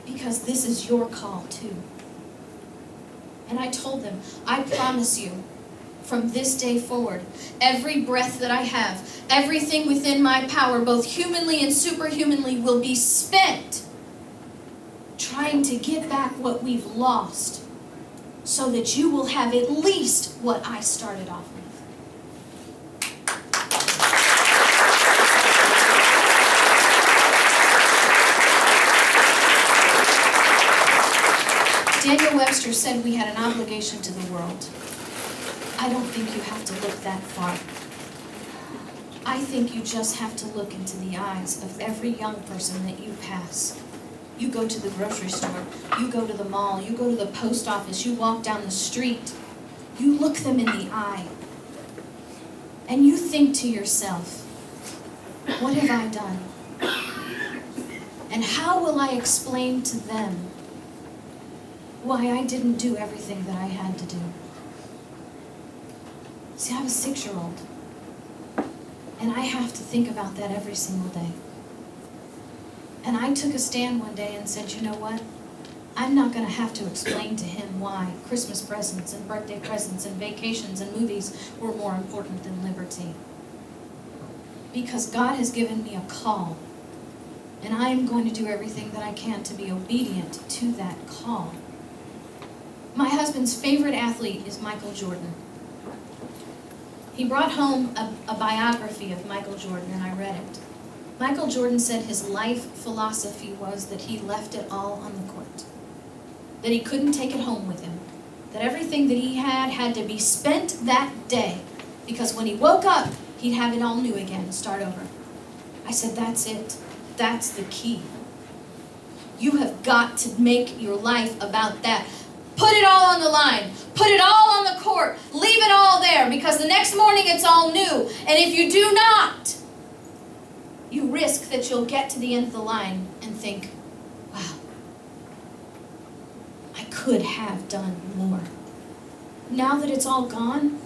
Because this is your call too. And I told them, I promise you, from this day forward, every breath that I have, everything within my power, both humanly and superhumanly, will be spent trying to get back what we've lost, so that you will have at least what I started off with. Daniel Webster said we had an obligation to the world. I don't think you have to look that far. I think you just have to look into the eyes of every young person that you pass. You go to the grocery store, you go to the mall, you go to the post office, you walk down the street. You look them in the eye. And you think to yourself, what have I done? And how will I explain to them why I didn't do everything that I had to do? See, I have a 6-year-old, and I have to think about that every single day. And I took a stand one day and said, you know what? I'm not going to have to explain to him why Christmas presents and birthday presents and vacations and movies were more important than liberty. Because God has given me a call, and I am going to do everything that I can to be obedient to that call. My husband's favorite athlete is Michael Jordan. He brought home a biography of Michael Jordan, and I read it. Michael Jordan said his life philosophy was that he left it all on the court. That he couldn't take it home with him. That everything that he had to be spent that day. Because when he woke up, he'd have it all new again and start over. I said, that's it. That's the key. You have got to make your life about that. Put it all on the line. Put it all on the court. Leave it all there, because the next morning it's all new. And if you do not, you risk that you'll get to the end of the line and think, wow, I could have done more. now that it's all gone,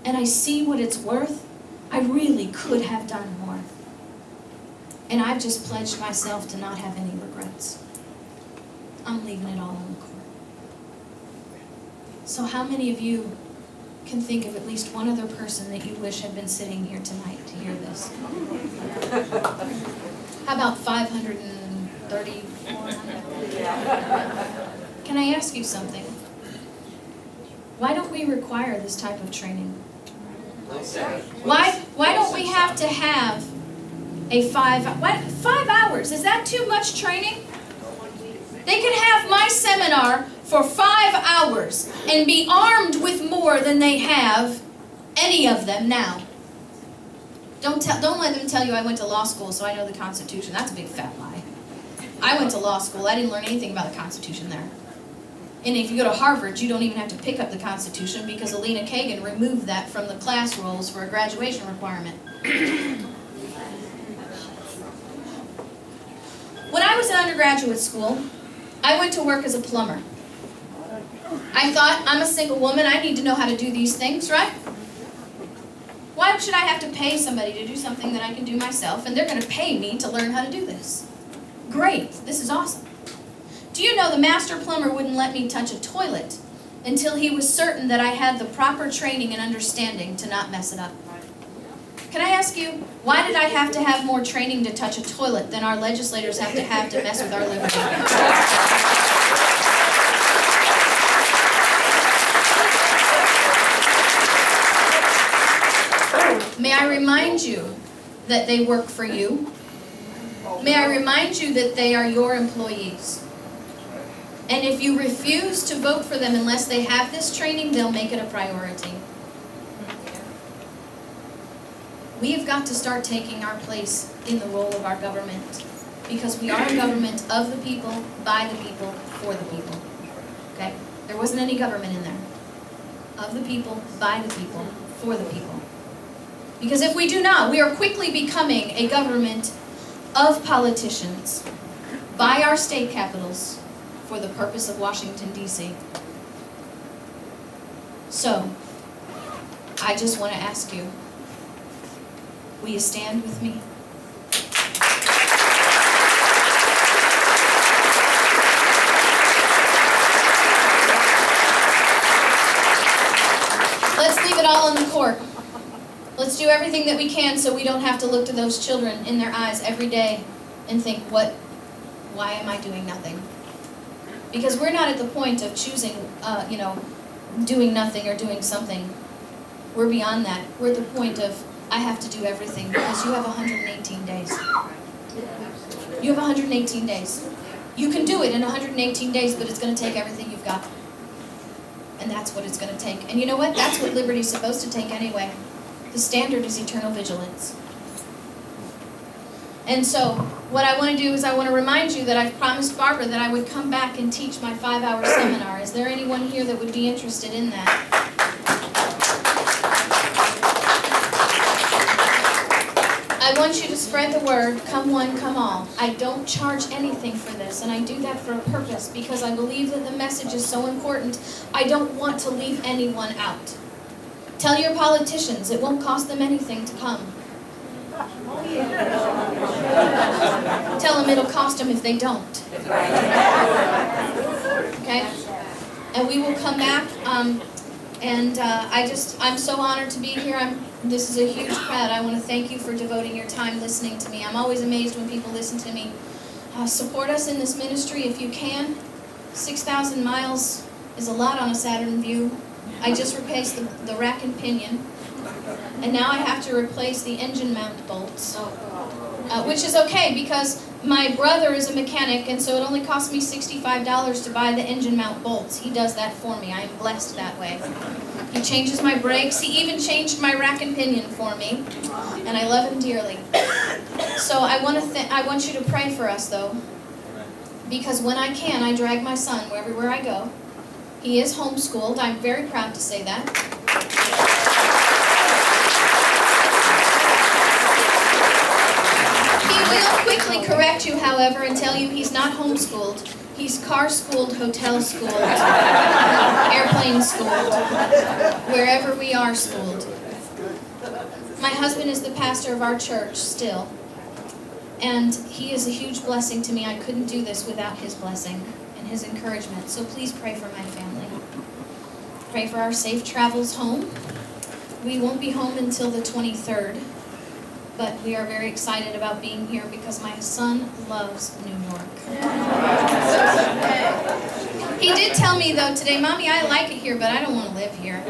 and I see what it's worth, I really could have done more. And I've just pledged myself to not have any regrets. I'm leaving it all on the court. So how many of you can think of at least one other person that you wish had been sitting here tonight to hear this? How about 530, 400? Can I ask you something? Why don't we require this type of training? Why don't we have to have a 5 hours? Is that too much training? They could have my seminar for 5 hours and be armed with more than they have, any of them now. Don't let them tell you I went to law school so I know the Constitution. That's a big fat lie. I went to law school. I didn't learn anything about the Constitution there. And if you go to Harvard, you don't even have to pick up the Constitution because Alina Kagan removed that from the class rolls for a graduation requirement. When I was in undergraduate school, I went to work as a plumber. I thought, I'm a single woman, I need to know how to do these things, right? Why should I have to pay somebody to do something that I can do myself, and they're going to pay me to learn how to do this? Great, this is awesome. Do you know the master plumber wouldn't let me touch a toilet until he was certain that I had the proper training and understanding to not mess it up? Can I ask you, why did I have to have more training to touch a toilet than our legislators have to mess with our liberty? May I remind you that they work for you? May I remind you that they are your employees? And if you refuse to vote for them unless they have this training, they'll make it a priority. We have got to start taking our place in the role of our government, because we are a government of the people, by the people, for the people. Okay? There wasn't any government in there. Of the people, by the people, for the people. Because if we do not, we are quickly becoming a government of politicians by our state capitals for the purpose of Washington, D.C. So, I just want to ask you, will you stand with me? Let's leave it all in the court. Let's do everything that we can so we don't have to look to those children in their eyes every day and think, why am I doing nothing? Because we're not at the point of choosing, doing nothing or doing something. We're beyond that. We're at the point of, I have to do everything because you have 118 days. You have 118 days. You can do it in 118 days, but it's going to take everything you've got. And that's what it's going to take. And you know what? That's what liberty's supposed to take anyway. The standard is eternal vigilance. And so, what I want to do is I want to remind you that I've promised Barbara that I would come back and teach my 5-hour seminar. Is there anyone here that would be interested in that? I want you to spread the word, come one, come all. I don't charge anything for this, and I do that for a purpose because I believe that the message is so important. I don't want to leave anyone out. Tell your politicians it won't cost them anything to come. Tell them it'll cost them if they don't. Okay? And we will come back. I'm so honored to be here. This is a huge crowd. I want to thank you for devoting your time listening to me. I'm always amazed when people listen to me. Support us in this ministry if you can. 6,000 miles is a lot on a Saturn view. I just replaced the rack and pinion. And now I have to replace the engine mount bolts. Which is okay because my brother is a mechanic, and so it only cost me $65 to buy the engine mount bolts. He does that for me. I am blessed that way. He changes my brakes. He even changed my rack and pinion for me, and I love him dearly. So I want you to pray for us, though, because when I can, I drag my son everywhere I go. He is homeschooled. I'm very proud to say that. He will quickly correct you, however, and tell you he's not homeschooled. He's car schooled, hotel schooled, airplane schooled, wherever we are schooled. My husband is the pastor of our church still, and he is a huge blessing to me. I couldn't do this without his blessing and his encouragement, so please pray for my family. Pray for our safe travels home. We won't be home until the 23rd, but we are very excited about being here because my son loves New York. He did tell me though today, Mommy, I like it here, but I don't want to live here.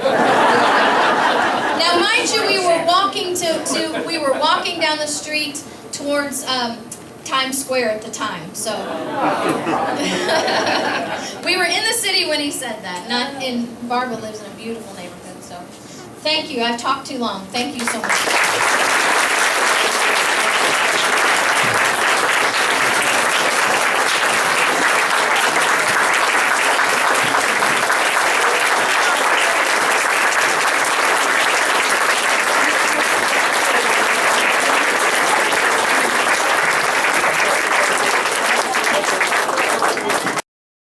Now, mind you, we were walking down the street towards Times Square at the time, so we were in the city when he said that. Not in. Barbara lives in a beautiful neighborhood, so thank you. I've talked too long. Thank you so much.